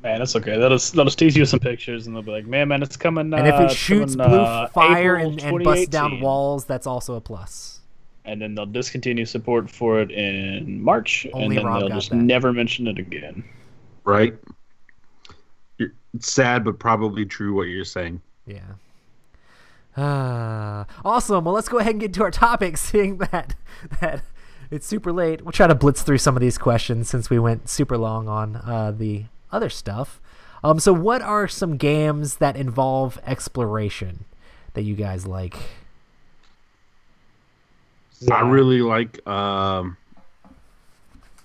Man, that's okay. They'll just tease you with some pictures, and they'll be like, man, it's coming.
And if it shoots blue fire
and
busts down walls, that's also a plus.
And then they'll discontinue support for it in March,
Only
and then
Rob
they'll
got
just
that.
never mention it again.
Right? It's sad, but probably true what you're saying.
Yeah. Awesome. Well, let's go ahead and get to our topic, seeing that it's super late. We'll try to blitz through some of these questions since we went super long on the other stuff. So what are some games that involve exploration that you guys like?
I really like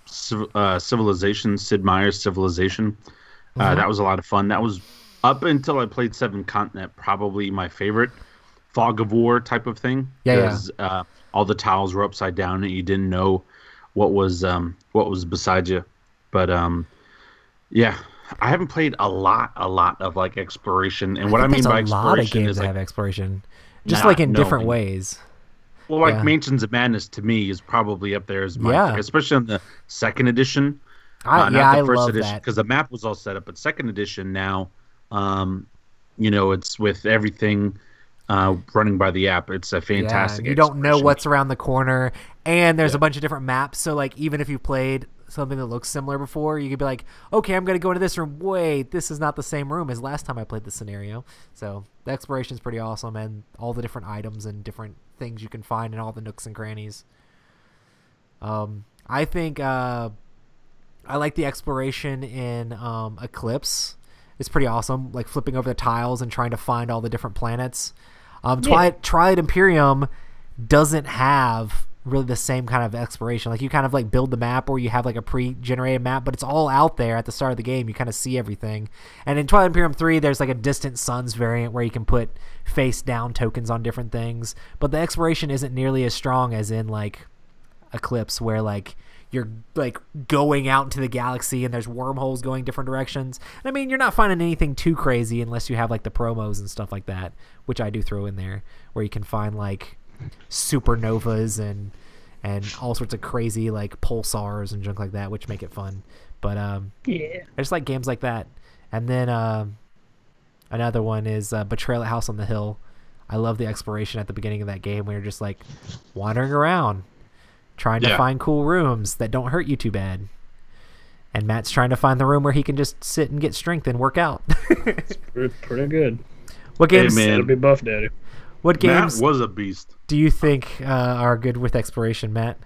Civilization, Sid Meier's Civilization. That was a lot of fun. That was, up until I played Seven Continent, probably my favorite Fog of War type of thing. Because all the tiles were upside down and you didn't know what was beside you. But yeah, I haven't played a lot of like exploration. And what I mean by exploration
a lot of games
is
that
like,
have exploration, just like in different ways.
Well, like Mansions of Madness to me is probably up there as my, especially on the 2nd edition. Not the first edition, because the map was all set up. But 2nd edition now, it's with everything running by the app. It's a fantastic.
You don't know what's around the corner, and there's a bunch of different maps. So like even if you played something that looks similar before, you could be like, okay, I'm going to go into this room. Wait, this is not the same room as last time I played this scenario. So the exploration is pretty awesome, and all the different items and different things you can find in all the nooks and crannies. I think I like the exploration in Eclipse. It's pretty awesome, like flipping over the tiles and trying to find all the different planets. Twilight Imperium doesn't have really the same kind of exploration. Like you kind of like build the map, or you have like a pre-generated map, but it's all out there at the start of the game. You kind of see everything. And in Twilight Imperium 3, there's like a Distant Suns variant where you can put face down tokens on different things, but the exploration isn't nearly as strong as in like Eclipse, where like you're like going out into the galaxy and there's wormholes going different directions. I mean, you're not finding anything too crazy unless you have like the promos and stuff like that, which I do throw in there, where you can find like supernovas and all sorts of crazy like pulsars and junk like that, which make it fun. But I just like games like that. And then another one is Betrayal at House on the Hill. I love the exploration at the beginning of that game where you're just like wandering around trying to find cool rooms that don't hurt you too bad. And Matt's trying to find the room where he can just sit and get strength and work out.
It's pretty good.
What games?
Hey, man, it'll be Buff Daddy.
What games Matt was a beast.
Do you think are good with exploration, Matt?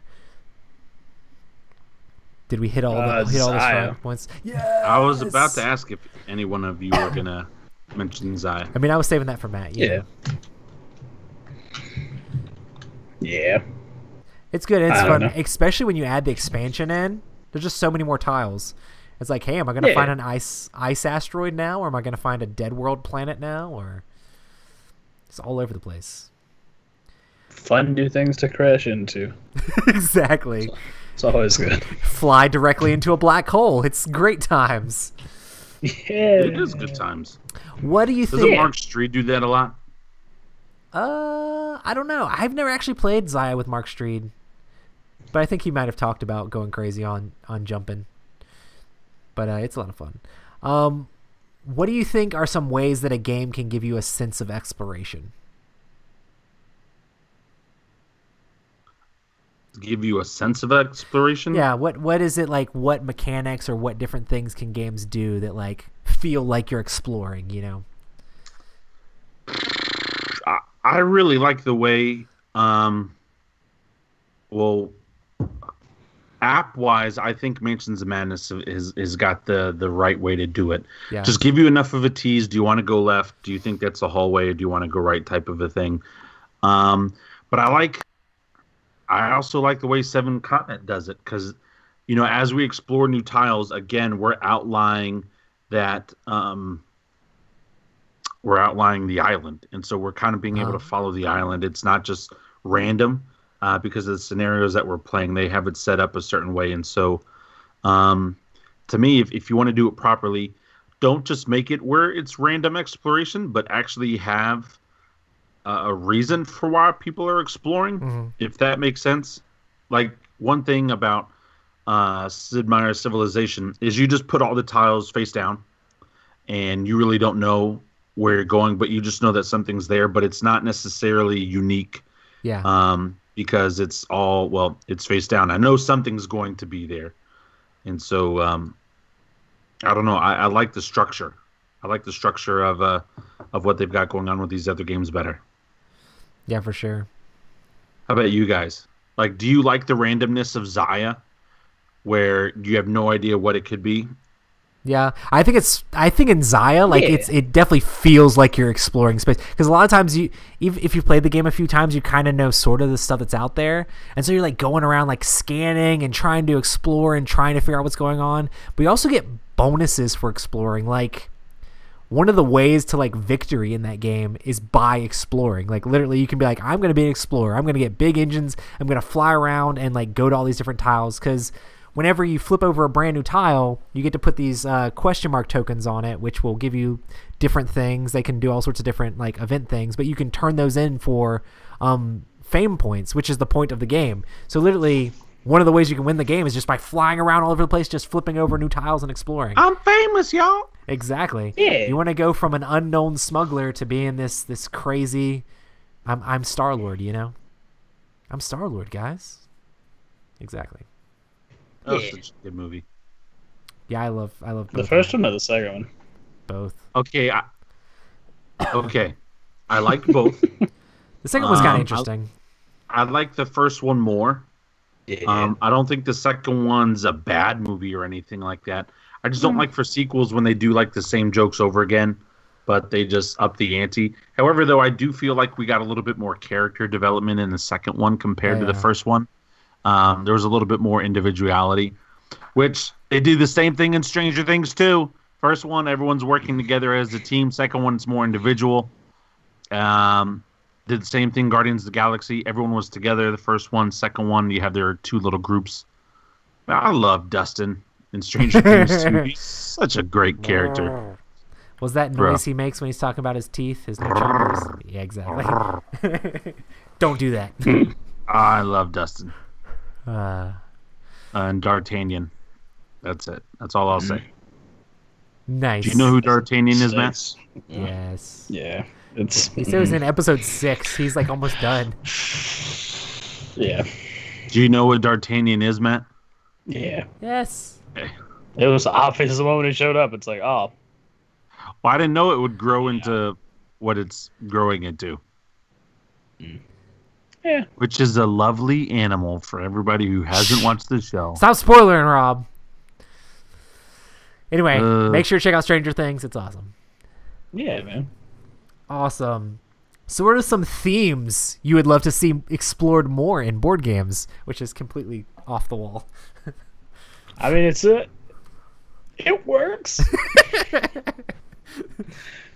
Did we hit all the strong points? Yeah.
I was about to ask if any one of you were gonna mention Xayah.
I mean, I was saving that for Matt.
Yeah. Yeah.
It's good. It's fun, especially when you add the expansion in. There's just so many more tiles. It's like, hey, am I going to find an ice asteroid now, or am I going to find a dead world planet now, or it's all over the place.
Fun new things to crash into.
Exactly.
It's always good.
Fly directly into a black hole. It's great times.
Yeah,
it is good times.
What do you think?
Doesn't Mark Street do that a lot?
I don't know. I've never actually played Xayah with Mark Street. But I think he might have talked about going crazy on jumping. But it's a lot of fun. What do you think are some ways that a game can give you a sense of exploration?
Give you a sense of exploration?
Yeah, what is it like? What mechanics or what different things can games do that like feel like you're exploring, you know?
I really like the way app-wise, I think Mansions of Madness has got the right way to do it. Yeah. Just give you enough of a tease. Do you want to go left? Do you think that's a hallway? Or do you want to go right type of a thing? But I also like the way Seven Continent does it because, you know, as we explore new tiles, again, we're outlining that we're outlining the island. And so we're kind of being able to follow the island. It's not just random. Because of the scenarios that we're playing, they have it set up a certain way. And so, to me, if you want to do it properly, don't just make it where it's random exploration, but actually have a reason for why people are exploring, if that makes sense. Like, one thing about Sid Meier's Civilization is you just put all the tiles face down, and you really don't know where you're going, but you just know that something's there, but it's not necessarily unique.
Yeah.
Because it's all, it's face down. I know something's going to be there. And so, I don't know. I like the structure. I like the structure of what they've got going on with these other games better.
Yeah, for sure.
How about you guys? Like, do you like the randomness of Xayah, where you have no idea what it could be?
Yeah, I think in Xayah, like it definitely feels like you're exploring space because a lot of times if you've played the game a few times, you kind of know sort of the stuff that's out there, and so you're like going around like scanning and trying to explore and trying to figure out what's going on. But you also get bonuses for exploring. Like one of the ways to like victory in that game is by exploring. Like literally, you can be like, I'm gonna be an explorer. I'm gonna get big engines. I'm gonna fly around and like go to all these different tiles because whenever you flip over a brand new tile, you get to put these question mark tokens on it, which will give you different things. They can do all sorts of different like event things, but you can turn those in for fame points, which is the point of the game. So literally, one of the ways you can win the game is just by flying around all over the place, just flipping over new tiles and exploring.
I'm famous, y'all.
Exactly.
Yeah.
You want to go from an unknown smuggler to being this crazy. I'm Star-Lord, you know. I'm Star-Lord, guys. Exactly.
That was such a good movie.
Yeah, I love
the first one or the second one.
Both.
Okay, I liked both.
The second was kind of interesting.
I like the first one more.
Yeah.
I don't think the second one's a bad movie or anything like that. I just don't like for sequels when they do like the same jokes over again, but they just up the ante. However, though, I do feel like we got a little bit more character development in the second one compared to the first one. There was a little bit more individuality, which they do the same thing in Stranger Things too. First one, everyone's working together as a team. Second one, it's more individual. Did the same thing, Guardians of the Galaxy. Everyone was together. The first one, second one, you have their two little groups. I love Dustin in Stranger Things 2. He's such a great character.
Was that noise he makes when he's talking about his teeth? His new choppers? Yeah, exactly. Don't do that.
I love Dustin.
And
D'Artagnan. That's it. That's all I'll say.
Nice.
Do you know who D'Artagnan is, Matt?
Yes.
Yeah.
He said it was in episode 6. He's like almost done.
Yeah.
Do you know what D'Artagnan is, Matt?
Yeah.
Yes.
Okay.
It was obvious the moment he showed up. It's like, oh.
Well, I didn't know it would grow into what it's growing into.
Yeah.
Which is a lovely animal for everybody who hasn't watched the show.
Stop spoiling, Rob. Anyway, make sure to check out Stranger Things. It's awesome.
Yeah, man.
Awesome. So what are some themes you would love to see explored more in board games, which is completely off the wall?
I mean, it works.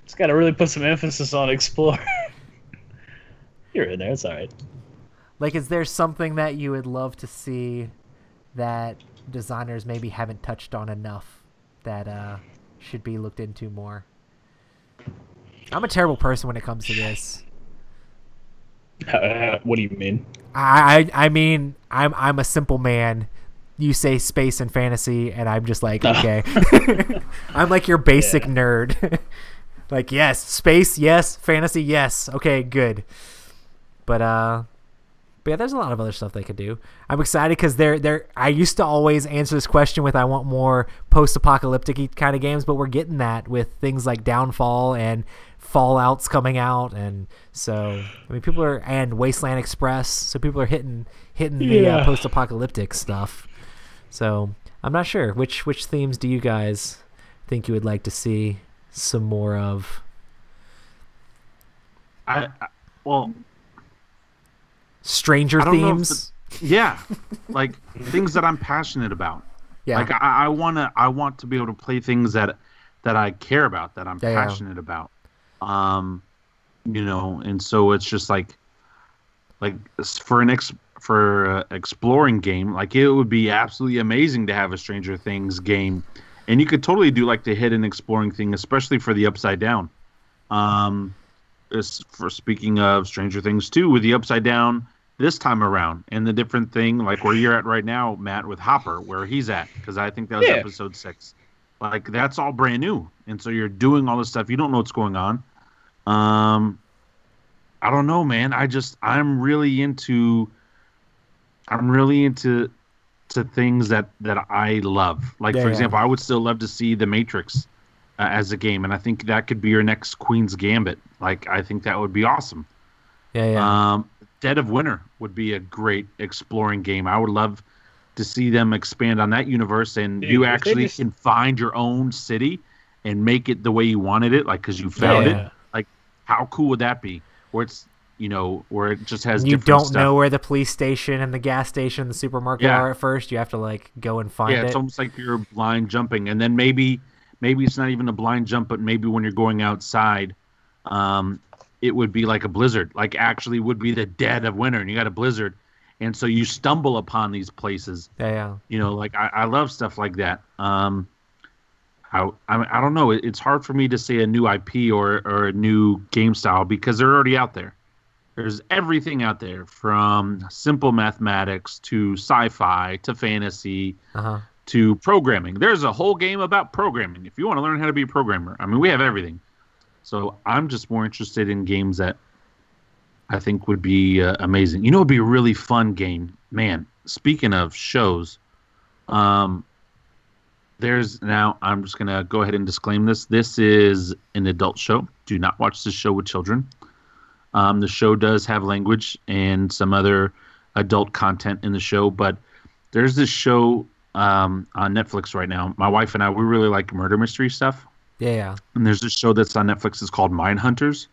Just got to really put some emphasis on explore. You're in there. It's all right.
Like, is there something that you would love to see that designers maybe haven't touched on enough that should be looked into more? I'm a terrible person when it comes to this.
What do you mean?
I mean, I'm a simple man. You say space and fantasy, and I'm just like, okay. I'm like your basic nerd. Like, yes, space, yes, fantasy, yes. Okay, good. But yeah, there's a lot of other stuff they could do. I'm excited because I used to always answer this question with I want more post-apocalyptic kind of games, but we're getting that with things like Downfall and Fallout's coming out, and so I mean and Wasteland Express, so people are hitting the post-apocalyptic stuff. So I'm not sure which themes do you guys think you would like to see some more of?
Well,
stranger themes.
Yeah, like things that I'm passionate about.
Yeah,
like I want to be able to play things that I care about, that I'm passionate about. And so it's just like for an exploring game, like it would be absolutely amazing to have a Stranger Things game, and you could totally do like the hidden exploring thing, especially for the Upside Down. For speaking of Stranger Things 2 with the Upside Down this time around, and the different thing like where you're at right now, Matt, with Hopper, where he's at, because I think that was episode 6. Like that's all brand new, and so you're doing all this stuff. You don't know what's going on. I don't know, man. I'm really into things that I love. Like for example, I would still love to see The Matrix as a game, and I think that could be your next Queen's Gambit. Like I think that would be awesome. Dead of Winter would be a great exploring game. I would love to see them expand on that universe, and you actually can find your own city and make it the way you wanted it, like because you found it. Like how cool would that be? Where it's where it just has
you
different
don't
stuff.
know where the police station and the gas station and the supermarket are at first. You have to like go and find it.
Yeah, it's almost like you're blind jumping, and then maybe it's not even a blind jump, but maybe when you're going outside, it would be like a blizzard, like actually would be the dead of winter, and you got a blizzard, and so you stumble upon these places. Like I love stuff like that. I don't know. It's hard for me to say a new IP or a new game style because they're already out there. There's everything out there, from simple mathematics to sci-fi to fantasy to programming. There's a whole game about programming. If you want to learn how to be a programmer, I mean, we have everything. So I'm just more interested in games that I think would be amazing. It'd be a really fun game. Man, speaking of shows, Um, I'm just gonna go ahead and disclaim this. This is an adult show. Do not watch this show with children. The show does have language and some other adult content in the show, but there's this show on Netflix right now. My wife and I, we really like murder mystery stuff.
Yeah.
And there's this show that's on Netflix. It's called Mindhunters,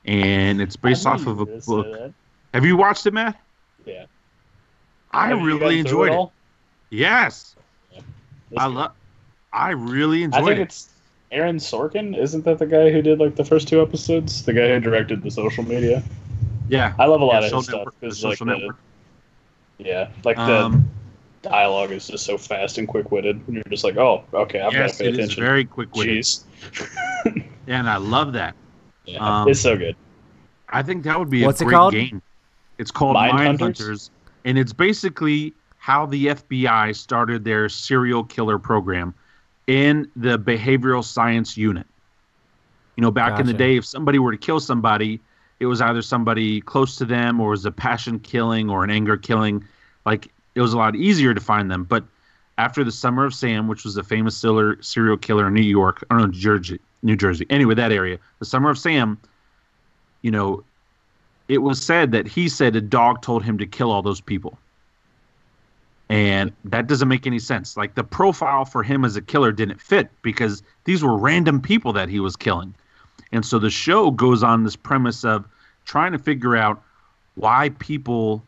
and it's based off of a book. Have you watched it, Matt?
Yeah.
I really enjoyed it. Yes.
Yeah.
I really enjoyed it.
I think it's Aaron Sorkin. Isn't that the guy who did like the first 2 episodes? The guy who directed The Social Media.
Yeah.
I love a lot of his
stuff.
The
Social Network.
Yeah, like the dialogue is just so fast and quick-witted, and you're just like, oh, okay, I've got to pay attention.
It is very quick-witted.
Jeez.
Yeah, and I love that.
Yeah, it's so good.
I think that would be a great game. It's called Mindhunters, and it's basically how the FBI started their serial killer program in the behavioral science unit. You know, back in the day, if somebody were to kill somebody, it was either somebody close to them or it was a passion killing or an anger killing. Like, it was a lot easier to find them. But after the Summer of Sam, which was a famous serial killer in New York, or no, New Jersey. Anyway, that area. The Summer of Sam, you know, it was said that he said a dog told him to kill all those people. And that doesn't make any sense. Like, the profile for him as a killer didn't fit because these were random people that he was killing. And so the show goes on this premise of trying to figure out why people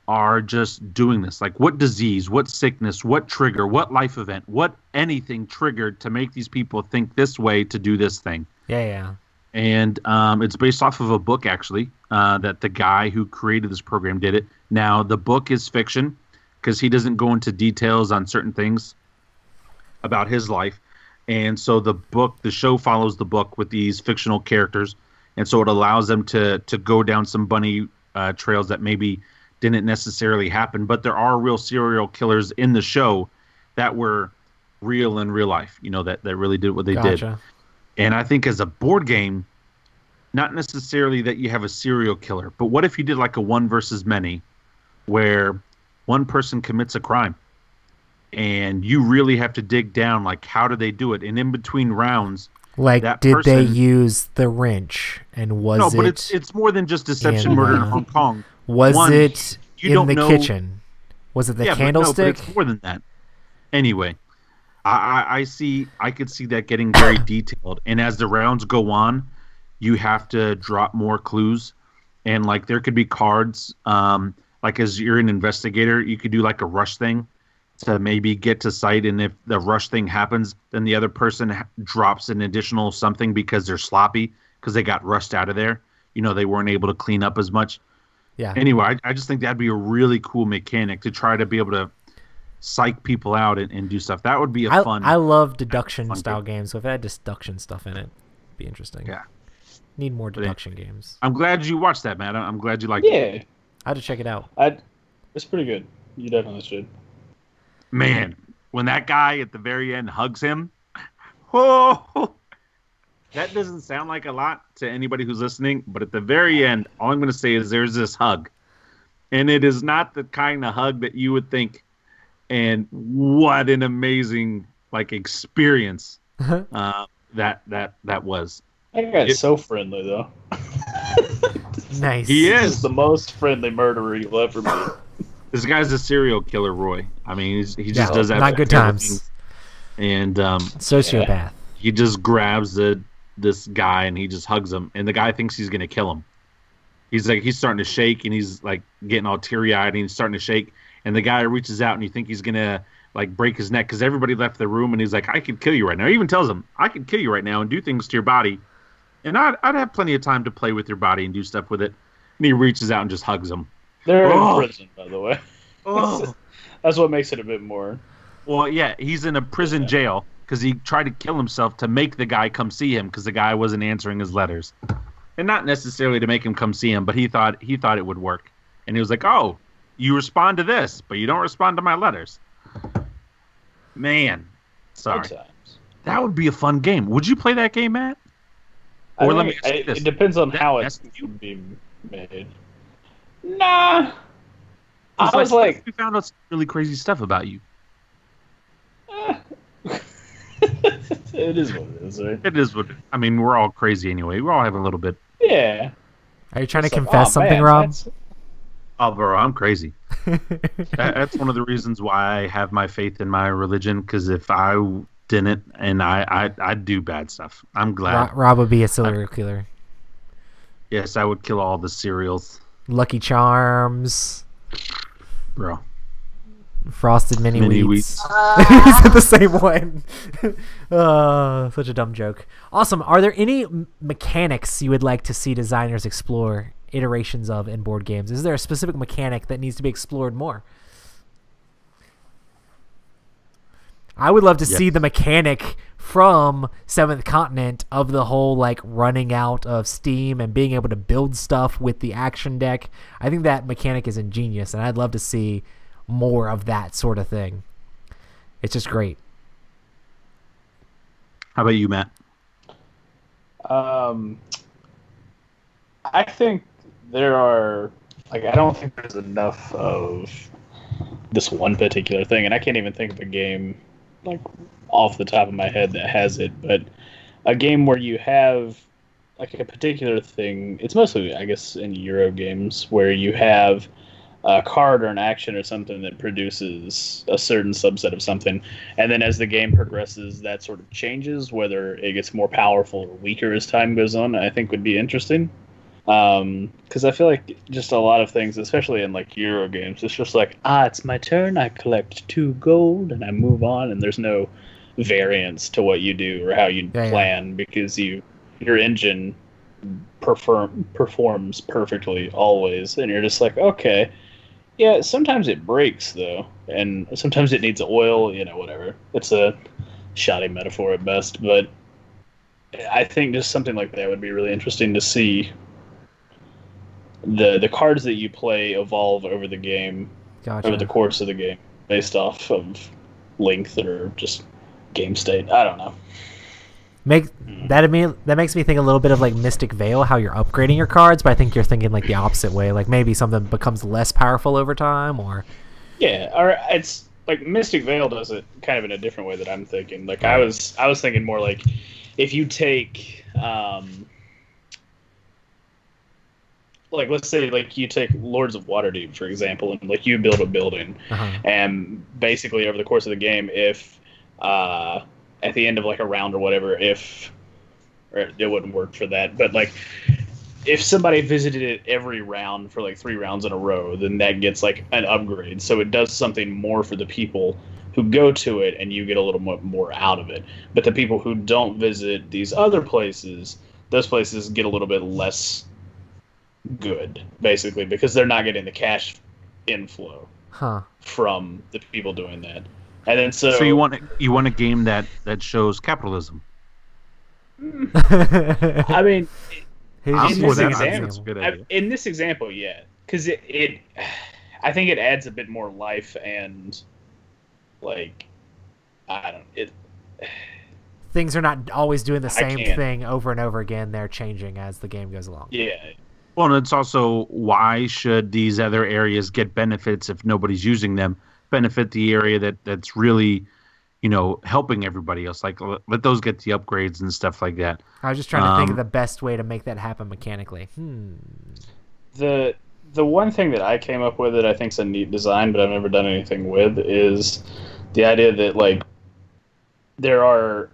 are just doing this. Like, what disease, what sickness, what trigger, what life event, what anything triggered to make these people think this way to do this thing.
Yeah.
And it's based off of a book, actually, that the guy who created this program did it. Now, the book is fiction because he doesn't go into details on certain things about his life. And so the show follows the book with these fictional characters. And so it allows them to go down some bunny trails that maybe didn't necessarily happen. But there are real serial killers in the show that were real in real life, you know, that really did what they did. And I think as a board game, not necessarily that you have a serial killer, but what if you did like a one versus many where one person commits a crime? And you really have to dig down, like, how do they do it? And in between rounds,
like, did they use the wrench? And was
but it's more than just deception murder in Hong Kong.
Was it in the kitchen? Was it the candlestick?
But it's more than that. Anyway, I could see that getting very detailed. And as the rounds go on, you have to drop more clues. And, like, there could be cards. Like, as you're an investigator, you could do, like, a rush thing to maybe get to site, and if the rush thing happens, then the other person drops an additional something because they're sloppy, because they got rushed out of there. You know, they weren't able to clean up as much.
Yeah.
Anyway, I just think that'd be a really cool mechanic to try to be able to psych people out and do stuff. That would be fun.
I love deduction style games, so if it had deduction stuff in it, it'd be interesting.
Yeah.
Need more deduction games.
I'm glad you watched that, man. I'm glad you liked it.
Yeah.
I had to check it out.
It's pretty good. You definitely should.
Man, when that guy at the very end hugs him, whoa, that doesn't sound like a lot to anybody who's listening, but at the very end, all I'm going to say is there's this hug. And it is not the kind of hug that you would think, and what an amazing, like, experience that was.
That guy's so friendly, though.
Nice.
He is.
He's the most friendly murderer you'll ever meet.
This guy's a serial killer, Roy. I mean, he just does that.
Not good times.
Things. And
sociopath. Yeah.
He just grabs this guy and he just hugs him, and the guy thinks he's gonna kill him. He's starting to shake, and he's like getting all teary-eyed, and he's starting to shake. And the guy reaches out, and you think he's gonna like break his neck because everybody left the room, and he's like, "I could kill you right now." He even tells him, "I could kill you right now and do things to your body, and I'd have plenty of time to play with your body and do stuff with it." And he reaches out and just hugs him.
They're in prison, by the way.
Oh.
That's what makes it a bit more.
Well, yeah, he's in a prison jail because he tried to kill himself to make the guy come see him because the guy wasn't answering his letters, and not necessarily to make him come see him, but he thought it would work, and he was like, "Oh, you respond to this, but you don't respond to my letters." Man, sorry. That would be a fun game. Would you play that game, Matt?
Or let me ask you this. It depends on how it would be made. Nah. I was like,
we found out some really crazy stuff about you.
It is what it is, right?
It is what. I mean, we're all crazy anyway. We all have a little bit.
Yeah.
Are you trying
It's
to
like,
confess
oh,
something,
man,
Rob?
Oh, bro, I'm crazy. That's one of the reasons why I have my faith in my religion. Because if I didn't, and I'd do bad stuff. I'm glad.
Rob would be a serial killer.
Yes, I would kill all the cereals.
Lucky Charms,
Bro.
Frosted Mini
Mini
Wheats.
Wheats.
Is it the same one? Such a dumb joke. Awesome. Are there any mechanics you would like to see designers explore iterations of in board games? Is there a specific mechanic that needs to be explored more? I would love to see the mechanic from Seventh Continent of the whole like running out of steam and being able to build stuff with the action deck. I think that mechanic is ingenious, and I'd love to see more of that sort of thing. It's just great.
How about you, Matt?
I think there are, like, I don't think there's enough of this one particular thing, and I can't even think of a game, like, off the top of my head that has it, but a game where you have, like, a particular thing, it's mostly, I guess, in Euro games, where you have a card or an action or something that produces a certain subset of something, and then as the game progresses, that sort of changes, whether it gets more powerful or weaker as time goes on, I think would be interesting. Because I feel like just a lot of things, especially in like Euro games, it's just like, it's my turn, I collect 2 gold, and I move on, and there's no variance to what you do or how you plan, because your engine performs perfectly always, and you're just like, okay, yeah, sometimes it breaks though, and sometimes it needs oil, whatever. It's a shoddy metaphor at best, but I think just something like that would be really interesting to see. The cards that you play evolve over the game, over the course of the game, based off of length or just game state. I don't know.
That makes me think a little bit of like Mystic Vale, how you're upgrading your cards, but I think you're thinking like the opposite way. Like maybe something becomes less powerful over time, or
or it's like Mystic Vale does it kind of in a different way that I'm thinking. Like I was thinking more like if you take like let's say like you take Lords of Waterdeep for example, and like you build a building, and basically over the course of the game, if at the end of like a round or whatever, or it wouldn't work for that, but like if somebody visited it every round for like 3 rounds in a row, then that gets like an upgrade, so it does something more for the people who go to it, and you get a little more out of it. But the people who don't visit these other places, those places get a little bit less good, basically, because they're not getting the cash inflow from the people doing that. And then so
you want a game that shows capitalism.
I mean,
in
this example, yeah, because it I think it adds a bit more life, and like
things are not always doing the same thing over and over again. They're changing as the game goes along.
Yeah.
Well, and it's also, why should these other areas get benefits if nobody's using them? Benefit the area that's really, helping everybody else. Like, let those get the upgrades and stuff like that.
I was just trying to think of the best way to make that happen mechanically.
The one thing that I came up with that I think is a neat design, but I've never done anything with, is the idea that like there are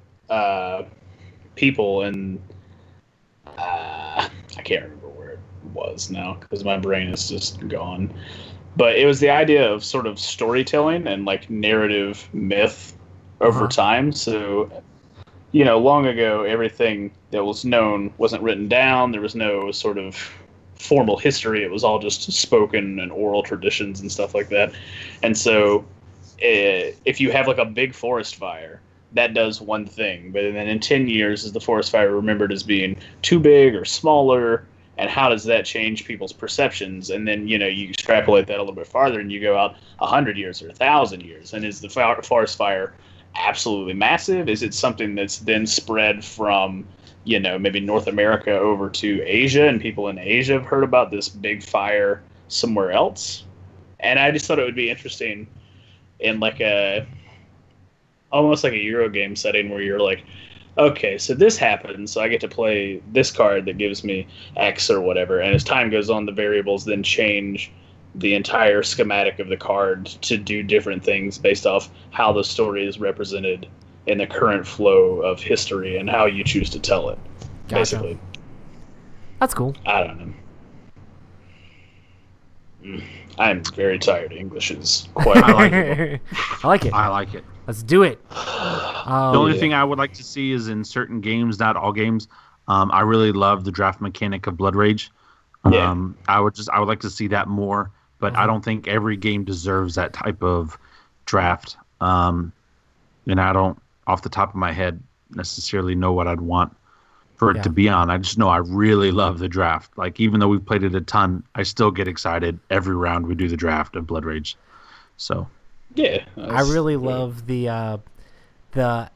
people, and I can't remember where it was now because my brain is just gone. But it was the idea of sort of storytelling and like narrative myth over time. So, long ago, everything that was known wasn't written down. There was no sort of formal history. It was all just spoken and oral traditions and stuff like that. And so if you have like a big forest fire, that does one thing. But then in 10 years, is the forest fire remembered as being too big or smaller? And how does that change people's perceptions? And then, you extrapolate that a little bit farther and you go out 100 years or 1,000 years. And is the forest fire absolutely massive? Is it something that's then spread from, maybe North America over to Asia, and people in Asia have heard about this big fire somewhere else? And I just thought it would be interesting in like almost like a Euro game setting where you're like, okay, so this happens, so I get to play this card that gives me X or whatever, and as time goes on, the variables then change the entire schematic of the card to do different things based off how the story is represented in the current flow of history and how you choose to tell it.
Gotcha.
Basically.
That's cool.
I don't know. I'm very tired. English is quite.
I like it.
I like it.
I like it.
Let's do it.
The only thing I would like to see is in certain games, not all games. I really love the draft mechanic of Blood Rage. I would like to see that more, but I don't think every game deserves that type of draft. And I don't, off the top of my head, necessarily know what I'd want for it to be on. I just know I really love the draft. Like, even though we've played it a ton, I still get excited every round we do the draft of Blood Rage. So
yeah,
I really love the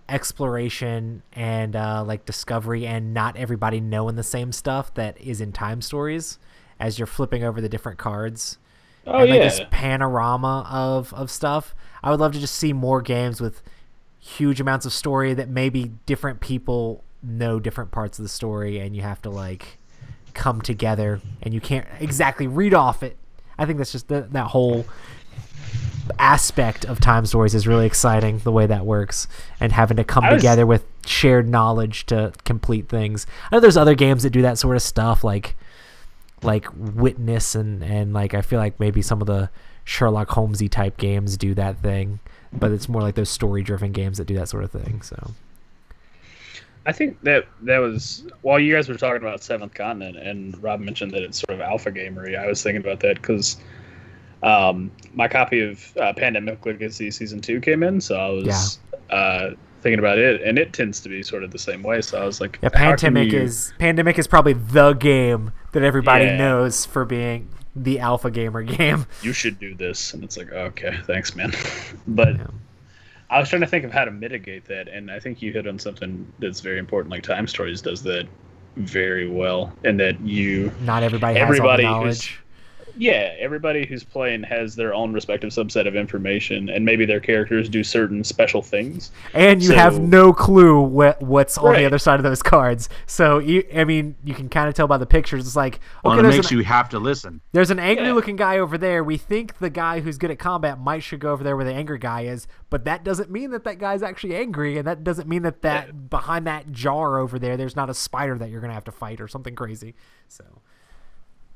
exploration and like discovery and not everybody knowing the same stuff that is in Time Stories as you're flipping over the different cards.
Oh,
and, like,
yeah.
this panorama of stuff. I would love to just see more games with huge amounts of story that maybe different people know different parts of the story, and you have to like come together and you can't exactly read off it. I think that's just that whole aspect of Time Stories is really exciting, the way that works, and having to come together with shared knowledge to complete things. I know there's other games that do that sort of stuff, like Witness and like I feel like maybe some of the Sherlock Holmesy type games do that thing, but it's more like those story driven games that do that sort of thing. So
I think that was, while you guys were talking about Seventh Continent and Rob mentioned that it's sort of alpha gamery, I was thinking about that because my copy of Pandemic Legacy Season 2 came in, so I was thinking about it, and it tends to be sort of the same way. So I was like,
Pandemic is probably the game that everybody knows for being the alpha gamer game.
You should do this, and it's like, okay, thanks, man. But I was trying to think of how to mitigate that, and I think you hit on something that's very important. Like Time Stories does that very well, and that
not everybody has all the knowledge.
Everybody who's playing has their own respective subset of information, and maybe their characters do certain special things.
And you have no clue what's on the other side of those cards. So, you can kind of tell by the pictures. It's like, okay,
it makes you have to listen.
There's an angry-looking guy over there. We think the guy who's good at combat should go over there where the angry guy is, but that doesn't mean that guy's actually angry, and that doesn't mean that behind that jar over there's not a spider that you're going to have to fight or something crazy. So...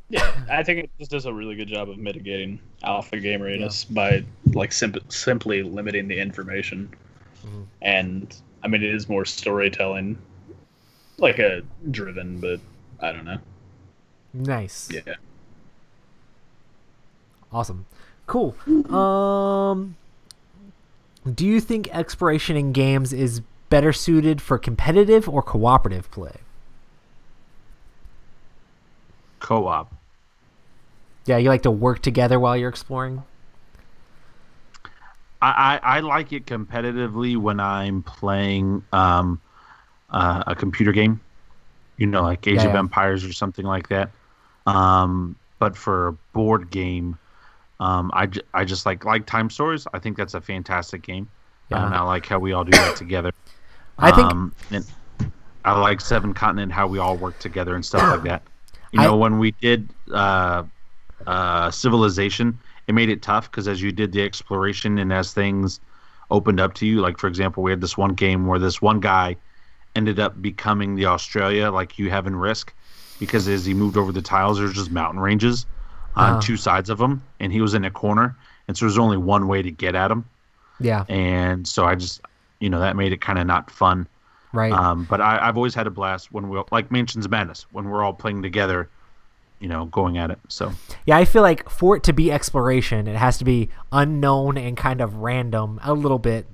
yeah, I think it just does a really good job of mitigating alpha gameriness by like simply limiting the information. Mm-hmm. And I mean, it is more storytelling, like a driven, but I don't know.
Nice.
Yeah.
Awesome. Cool. Do you think exploration in games is better suited for competitive or cooperative play?
Co-op.
Yeah, you like to work together while you're exploring?
I like it competitively when I'm playing a computer game, like Age of Empires or something like that. But for a board game, I just like Time Stories. I think that's a fantastic game, and I like how we all do that together.
I think
and I like Seven Continent, how we all work together and stuff like that. When we did Civilization, it made it tough because as you did the exploration and as things opened up to you, like for example, we had this one game where this one guy ended up becoming the Australia like you have in Risk, because as he moved over the tiles, there's just mountain ranges on two sides of him, and he was in a corner, and so there's only one way to get at him.
Yeah.
And so I just, that made it kind of not fun.
Right.
But I've always had a blast when we, like Mansions Madness, when we're all playing together, going at it. So
yeah, I feel like for it to be exploration, it has to be unknown and kind of random a little bit.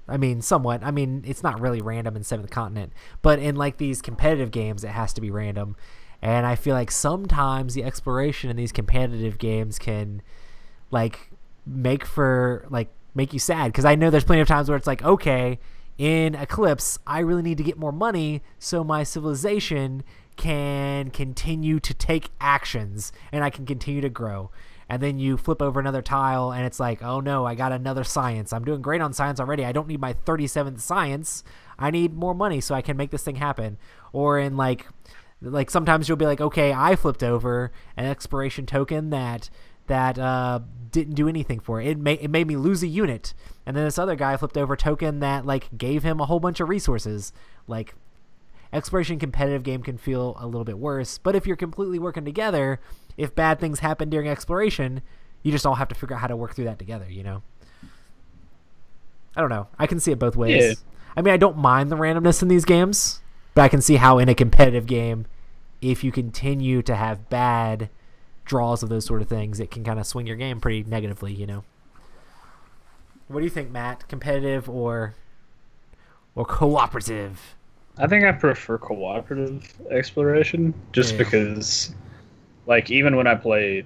I mean, somewhat. I mean, it's not really random in Seventh Continent, but in like these competitive games, it has to be random. And I feel like sometimes the exploration in these competitive games can like make you sad, because I know there's plenty of times where it's like, okay, in Eclipse, I really need to get more money so my civilization can continue to take actions and I can continue to grow. And then you flip over another tile and it's like, oh no, I got another science. I'm doing great on science already. I don't need my 37th science. I need more money so I can make this thing happen. Or in like sometimes you'll be like, okay, I flipped over an exploration token that didn't do anything for it. It made me lose a unit. And then this other guy flipped over a token that like gave him a whole bunch of resources. Like, exploration competitive game can feel a little bit worse, but if you're completely working together, if bad things happen during exploration, you just all have to figure out how to work through that together, you know? I don't know. I can see it both ways. Yeah. I mean, I don't mind the randomness in these games, but I can see how in a competitive game, if you continue to have bad draws of those sort of things, it can kind of swing your game pretty negatively, you know? What do you think, Matt? Competitive or cooperative?
I think I prefer cooperative exploration just because, like, even when I play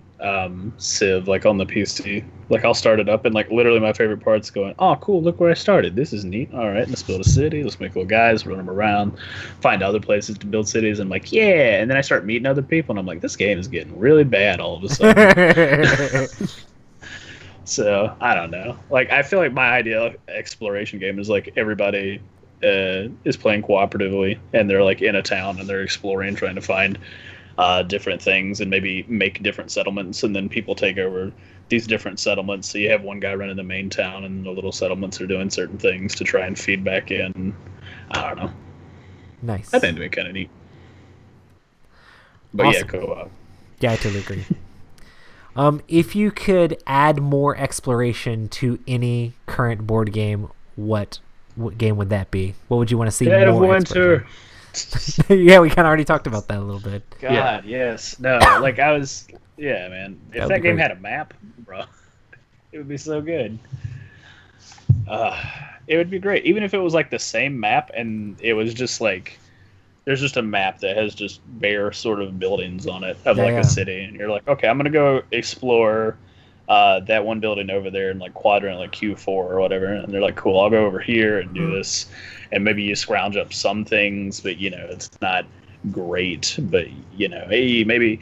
Civ, like, on the PC, like, I'll start it up and, like, literally my favorite part's going, oh, cool, look where I started. This is neat. All right, let's build a city. Let's make little guys, run them around, find other places to build cities. I'm like, yeah. And then I start meeting other people, and I'm like, this game is getting really bad all of a sudden. So, I don't know. Like, I feel like my ideal exploration game is, like, everybody is playing cooperatively, and they're like in a town and they're exploring, trying to find different things and maybe make different settlements, and then people take over these different settlements. So you have one guy running the main town, and the little settlements are doing certain things to try and feed back in. I don't know.
Nice.
I think it'd be kind of neat. But awesome. Yeah, co-op.
Yeah, I totally agree. If you could add more exploration to any current board game, what game would that be? What would you want to see
Dead
more?
Of Winter.
Yeah, we kind of already talked about that a little bit.
God, yes. No, like yeah, man. If that game had a map, bro, it would be so good. It would be great. Even if it was like the same map and it was just like, there's just a map that has just bare sort of buildings on it of a city. And you're like, okay, I'm going to go explore that one building over there in like quadrant like Q4 or whatever, and they're like, cool, I'll go over here and do this, and maybe you scrounge up some things, but you know, it's not great, but you know, hey, maybe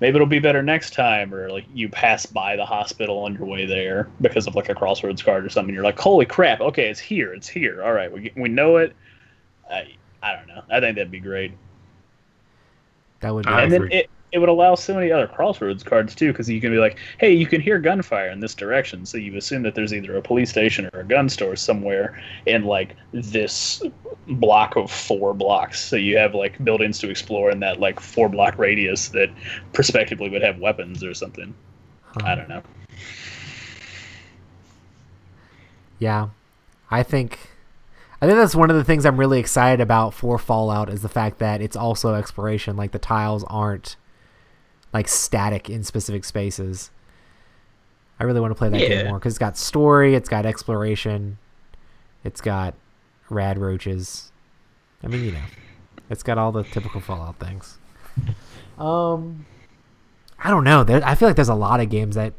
it'll be better next time, or like you pass by the hospital on your way there because of like a crossroads card or something, you're like, holy crap, okay, it's here, all right, we know it. I don't know, I think that'd be great.
That would be,
and then it would allow so many other crossroads cards too, because you can be like, hey, you can hear gunfire in this direction, so you assume that there's either a police station or a gun store somewhere in like this block of 4 blocks. So you have like buildings to explore in that like 4-block radius that prospectively would have weapons or something. I don't know.
Yeah, I think that's one of the things I'm really excited about for Fallout, is the fact that it's also exploration. Like, the tiles aren't like static in specific spaces. I really want to play that game more because it's got story, it's got exploration, it's got rad roaches. I mean, you know, it's got all the typical Fallout things. I don't know. I feel like there's a lot of games that,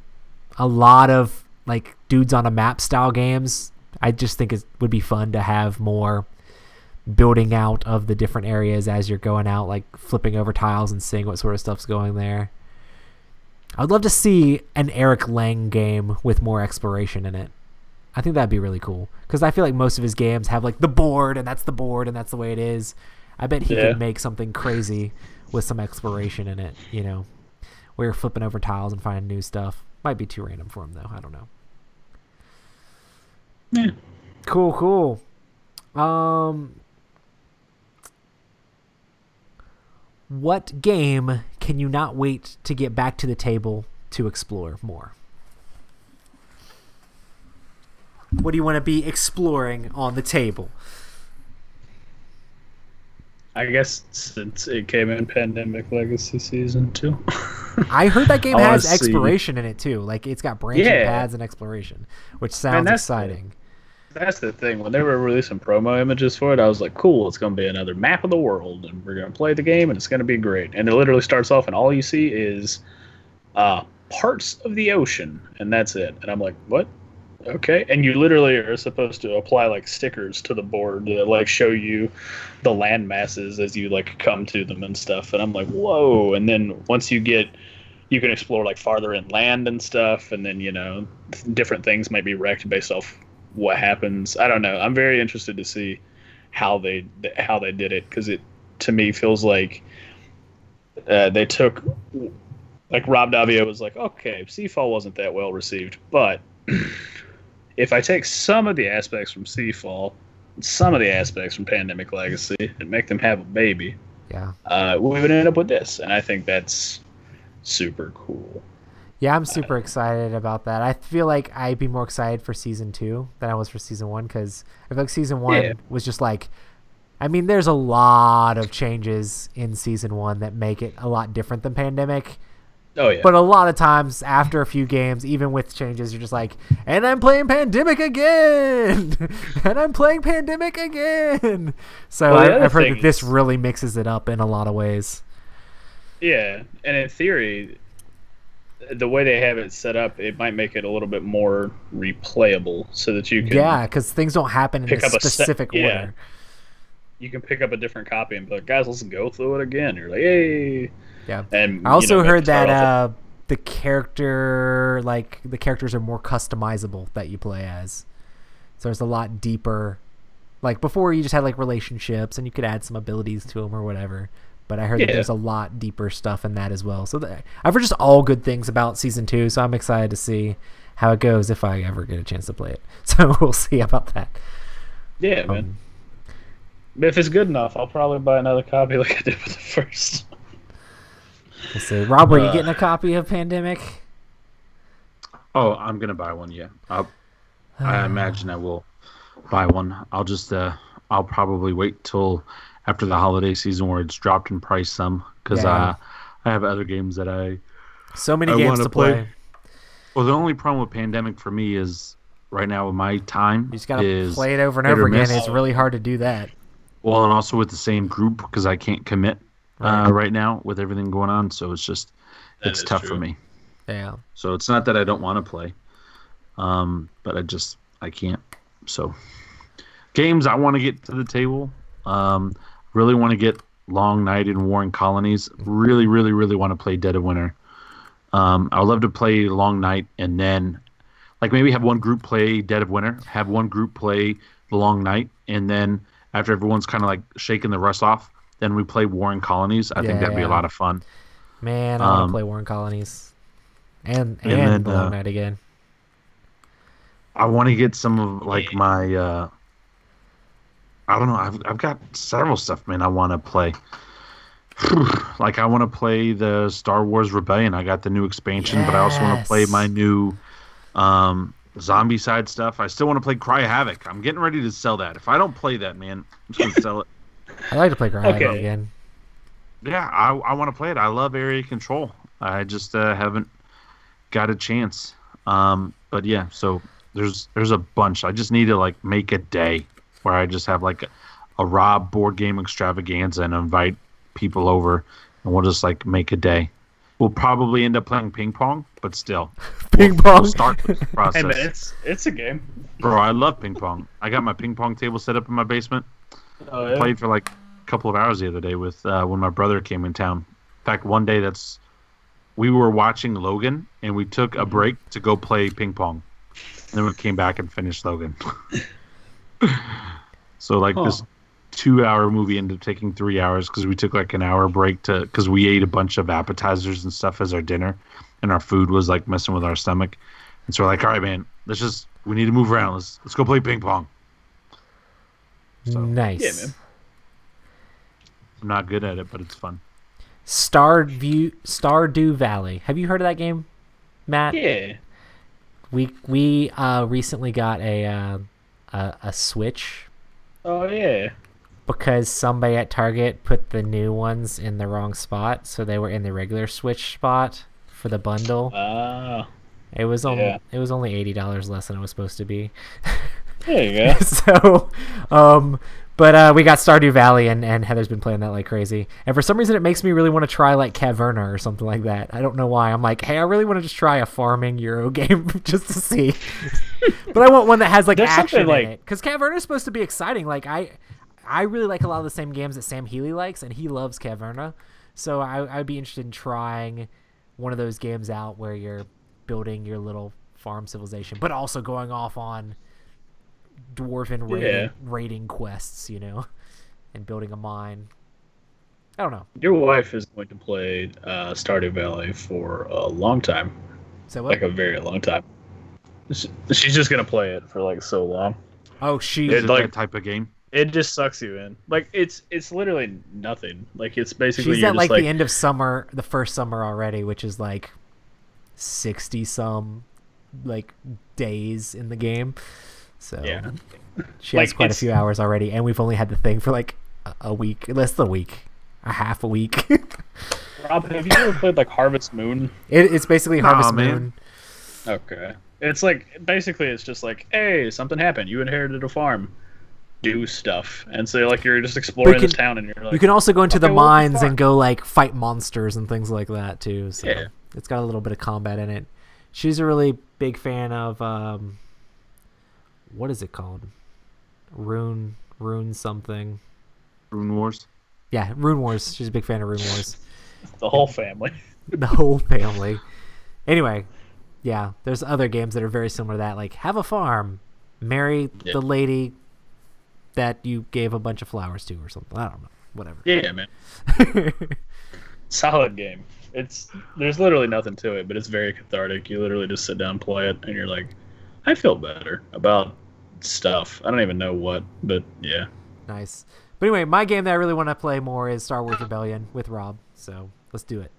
a lot of like dudes on a map style games. I just think it would be fun to have more building out of the different areas as you're going out, like flipping over tiles and seeing what sort of stuff's going there. I would love to see an Eric Lang game with more exploration in it. I think that'd be really cool, because I feel like most of his games have like the board, and that's the board, and that's the way it is. I bet he could make something crazy with some exploration in it, you know, where you're flipping over tiles and finding new stuff. Might be too random for him though, I don't know.
Yeah.
Cool. What game can you not wait to get back to the table to explore more? What do you want to be exploring on the table?
I guess since it came in Pandemic Legacy Season 2.
I heard that game has exploration in it too. Like, it's got branching paths and exploration, which sounds exciting.
That's the thing. When they were releasing promo images for it, I was like, cool, it's going to be another map of the world, and we're going to play the game, and it's going to be great. And it literally starts off, and all you see is parts of the ocean, and that's it. And I'm like, what? Okay, and you literally are supposed to apply like stickers to the board that like show you the land masses as you like come to them and stuff. And I'm like, whoa! And then once you get, you can explore like farther inland and stuff, and then different things might be wrecked based off what happens. I don't know. I'm very interested to see how they did it, because it to me feels like they took, like Rob Daviau was like, okay, Seafall wasn't that well received, but if I take some of the aspects from Seafall, some of the aspects from Pandemic Legacy, and make them have a baby, we would end up with this. And I think that's super cool.
Yeah, I'm super excited about that. I feel like I'd be more excited for Season 2 than I was for Season 1, because I feel like Season 1 was just like, I mean, there's a lot of changes in Season 1 that make it a lot different than Pandemic.
Oh, yeah.
But a lot of times after a few games, even with changes, you're just like, and I'm playing Pandemic again! And I'm playing Pandemic again! So I've heard that this really mixes it up in a lot of ways.
Yeah, and in theory, the way they have it set up, it might make it a little bit more replayable so that you can...
Yeah, because things don't happen in a specific order. Yeah.
You can pick up a different copy and be like, guys, let's go through it again. You're like, hey...
Yeah, and I also heard that the characters are more customizable that you play as. So it's a lot deeper. Like before, you just had like relationships and you could add some abilities to them or whatever. But I heard that there's a lot deeper stuff in that as well. So I've heard just all good things about Season 2. So I'm excited to see how it goes if I ever get a chance to play it. So we'll see about that.
Yeah, man. But if it's good enough, I'll probably buy another copy like I did with the first.
We'll see. Rob, are you getting a copy of Pandemic?
Oh, I'm gonna buy one. Yeah, I imagine I will buy one. I'll probably wait till after the holiday season where it's dropped in price some, because I have other games that
so many games to play.
Well, the only problem with Pandemic for me is right now with my time,
you just gotta play it over and over again. It's really hard to do that.
Well, and also with the same group, because I can't commit right now with everything going on, so it's tough for me.
Yeah.
So it's not that I don't want to play, but I can't. So games I want to get to the table. Really want to get Long Night and Warring Colonies. Really, really, really want to play Dead of Winter. I would love to play Long Night and then, like, maybe have one group play Dead of Winter, have one group play the Long Night, and then after everyone's kind of like shaking the rust off, then we play Warring Colonies. I think that'd be a lot of fun.
Man, I want to play Warring Colonies. And then, the Long Night again.
I want to get some of like my I don't know, I've got several stuff, man, I want to play. Like I want to play the Star Wars Rebellion. I got the new expansion, but I also want to play my new zombie side stuff. I still want to play Cry Havoc. I'm getting ready to sell that. If I don't play that, man, I'm just going to sell it.
I like to play Cry Havoc again.
Yeah, I want to play it. I love Area Control. I just haven't got a chance. But yeah, so there's a bunch. I just need to like make a day where I just have like a Rob board game extravaganza and invite people over, and we'll just like make a day. We'll probably end up playing ping pong, but still,
we'll
start the process.
Hey man, it's a game,
bro. I love ping pong. I got my ping pong table set up in my basement.
Oh, yeah?
Played for like a couple of hours the other day with when my brother came in town. In fact, one day we were watching Logan, and we took a break to go play ping pong. And then we came back and finished Logan. So like this 2-hour movie ended up taking 3 hours because we took like an hour break because we ate a bunch of appetizers and stuff as our dinner, and our food was like messing with our stomach. And so we're like, all right, man, we need to move around. Let's go play ping pong.
So, nice.
Yeah, man.
I'm not good at it, but it's fun.
Stardew Valley. Have you heard of that game, Matt?
Yeah.
We recently got a Switch.
Oh yeah.
Because somebody at Target put the new ones in the wrong spot, so they were in the regular Switch spot for the bundle. It was only $80 less than it was supposed to be.
There you go.
So, but we got Stardew Valley, and Heather's been playing that like crazy. And for some reason, it makes me really want to try like Caverna or something like that. I don't know why. I'm like, hey, I really want to just try a farming Euro game just to see. But I want one that has like
There's
action
something,
in it. Because Caverna is supposed to be exciting. Like I really like a lot of the same games that Sam Healy likes, and he loves Caverna. So I'd be interested in trying one of those games out where you're building your little farm civilization, but also going off on dwarven raiding quests, you know, and building a mine. I don't know.
Your wife is going to play Stardew Valley for a long time.
So what?
Like a very long time. She's just going to play it for like so long.
Oh,
Is it
like,
that type of game?
It just sucks you in. Like it's literally nothing. Like it's basically
she's
you're
at
just
like the end of summer, the first summer already, which is like 60 some like days in the game. So
yeah.
She has quite a few hours already, and we've only had the thing for like a week, less than a week, a half a week.
Rob, have you ever played like Harvest Moon?
It's basically Harvest Moon.
Okay. It's like basically it's just like, hey, something happened. You inherited a farm. Do stuff, and so like you're just exploring this town, and you're like.
You can also go into the mines and go like fight monsters and things like that too. So
yeah.
It's got a little bit of combat in it. She's a really big fan of what is it called? Rune something.
Rune Wars.
Yeah, Rune Wars. She's a big fan of Rune Wars.
The whole family.
The whole family. Anyway, yeah, there's other games that are very similar to that. Like, have a farm, marry the lady that you gave a bunch of flowers to or something. I don't know. Whatever.
Yeah, man. Solid game. There's literally nothing to it, but it's very cathartic. You literally just sit down and play it, and you're like, I feel better about stuff. I don't even know what, but yeah.
Nice. But anyway, my game that I really want to play more is Star Wars Rebellion with Rob. So let's do it.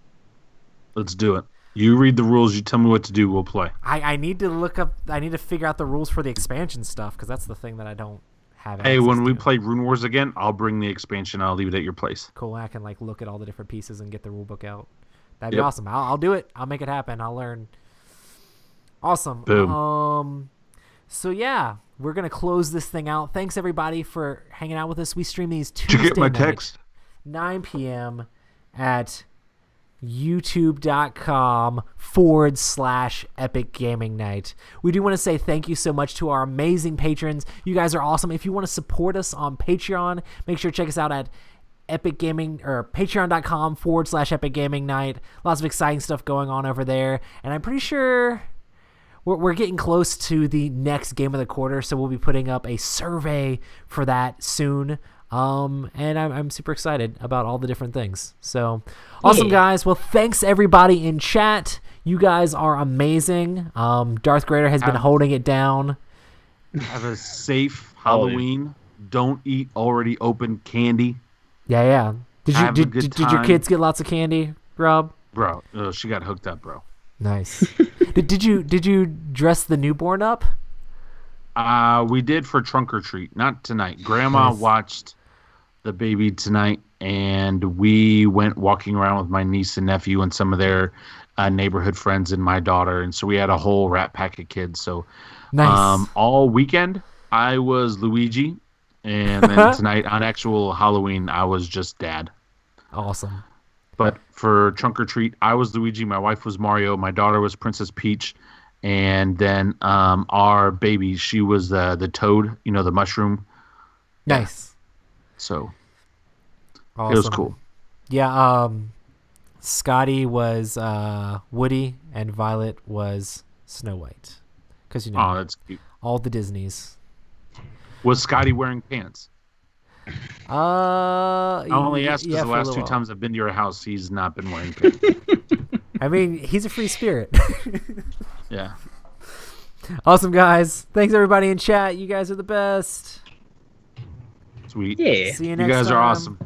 Let's do it. You read the rules. You tell me what to do. We'll play.
I need to look up. I need to figure out the rules for the expansion stuff because that's the thing that I don't have.
Hey, when we play Rune Wars again, I'll bring the expansion. I'll leave it at your place.
Cool. I can like look at all the different pieces and get the rule book out. That'd be awesome. I'll do it. I'll make it happen. I'll learn. Awesome.
Boom.
So yeah, we're gonna close this thing out. Thanks everybody for hanging out with us. We stream these Tuesday
Did you get my
night,
text?
9 p.m. at youtube.com/Epic Gaming Night. We do want to say thank you so much to our amazing patrons. You guys are awesome. If you want to support us on Patreon, make sure to check us out at Epic Gaming or patreon.com/Epic Gaming Night. Lots of exciting stuff going on over there. And I'm pretty sure we're getting close to the next game of the quarter, so we'll be putting up a survey for that soon. And I'm super excited about all the different things. So awesome, guys. Well, thanks everybody in chat. You guys are amazing. Darth Grader has been holding it down.
Have a safe Halloween. Don't eat already opened candy.
Yeah. Did your kids get lots of candy, Rob?
Bro, she got hooked up, bro.
Nice. Did you dress the newborn up?
We did for trunk or treat, not tonight. Grandma watched the baby tonight, and we went walking around with my niece and nephew and some of their neighborhood friends and my daughter, and so we had a whole rat pack of kids. So
nice.
All weekend I was Luigi, and then tonight on actual Halloween I was just Dad.
Awesome.
But for trunk or treat, I was Luigi, my wife was Mario, my daughter was Princess Peach, and then our baby, she was the toad, the mushroom.
Nice.
So
awesome.
It was cool.
Yeah, Scotty was Woody and Violet was Snow White. Because
that's cute.
All the Disneys.
Was Scotty wearing pants?
I
only asked because the last 2 times I've been to your house, he's not been wearing pants.
I mean, he's a free spirit.
Yeah.
Awesome, guys. Thanks, everybody in chat. You guys are the best.
Sweet.
Yeah.
See you next time.
You guys are awesome.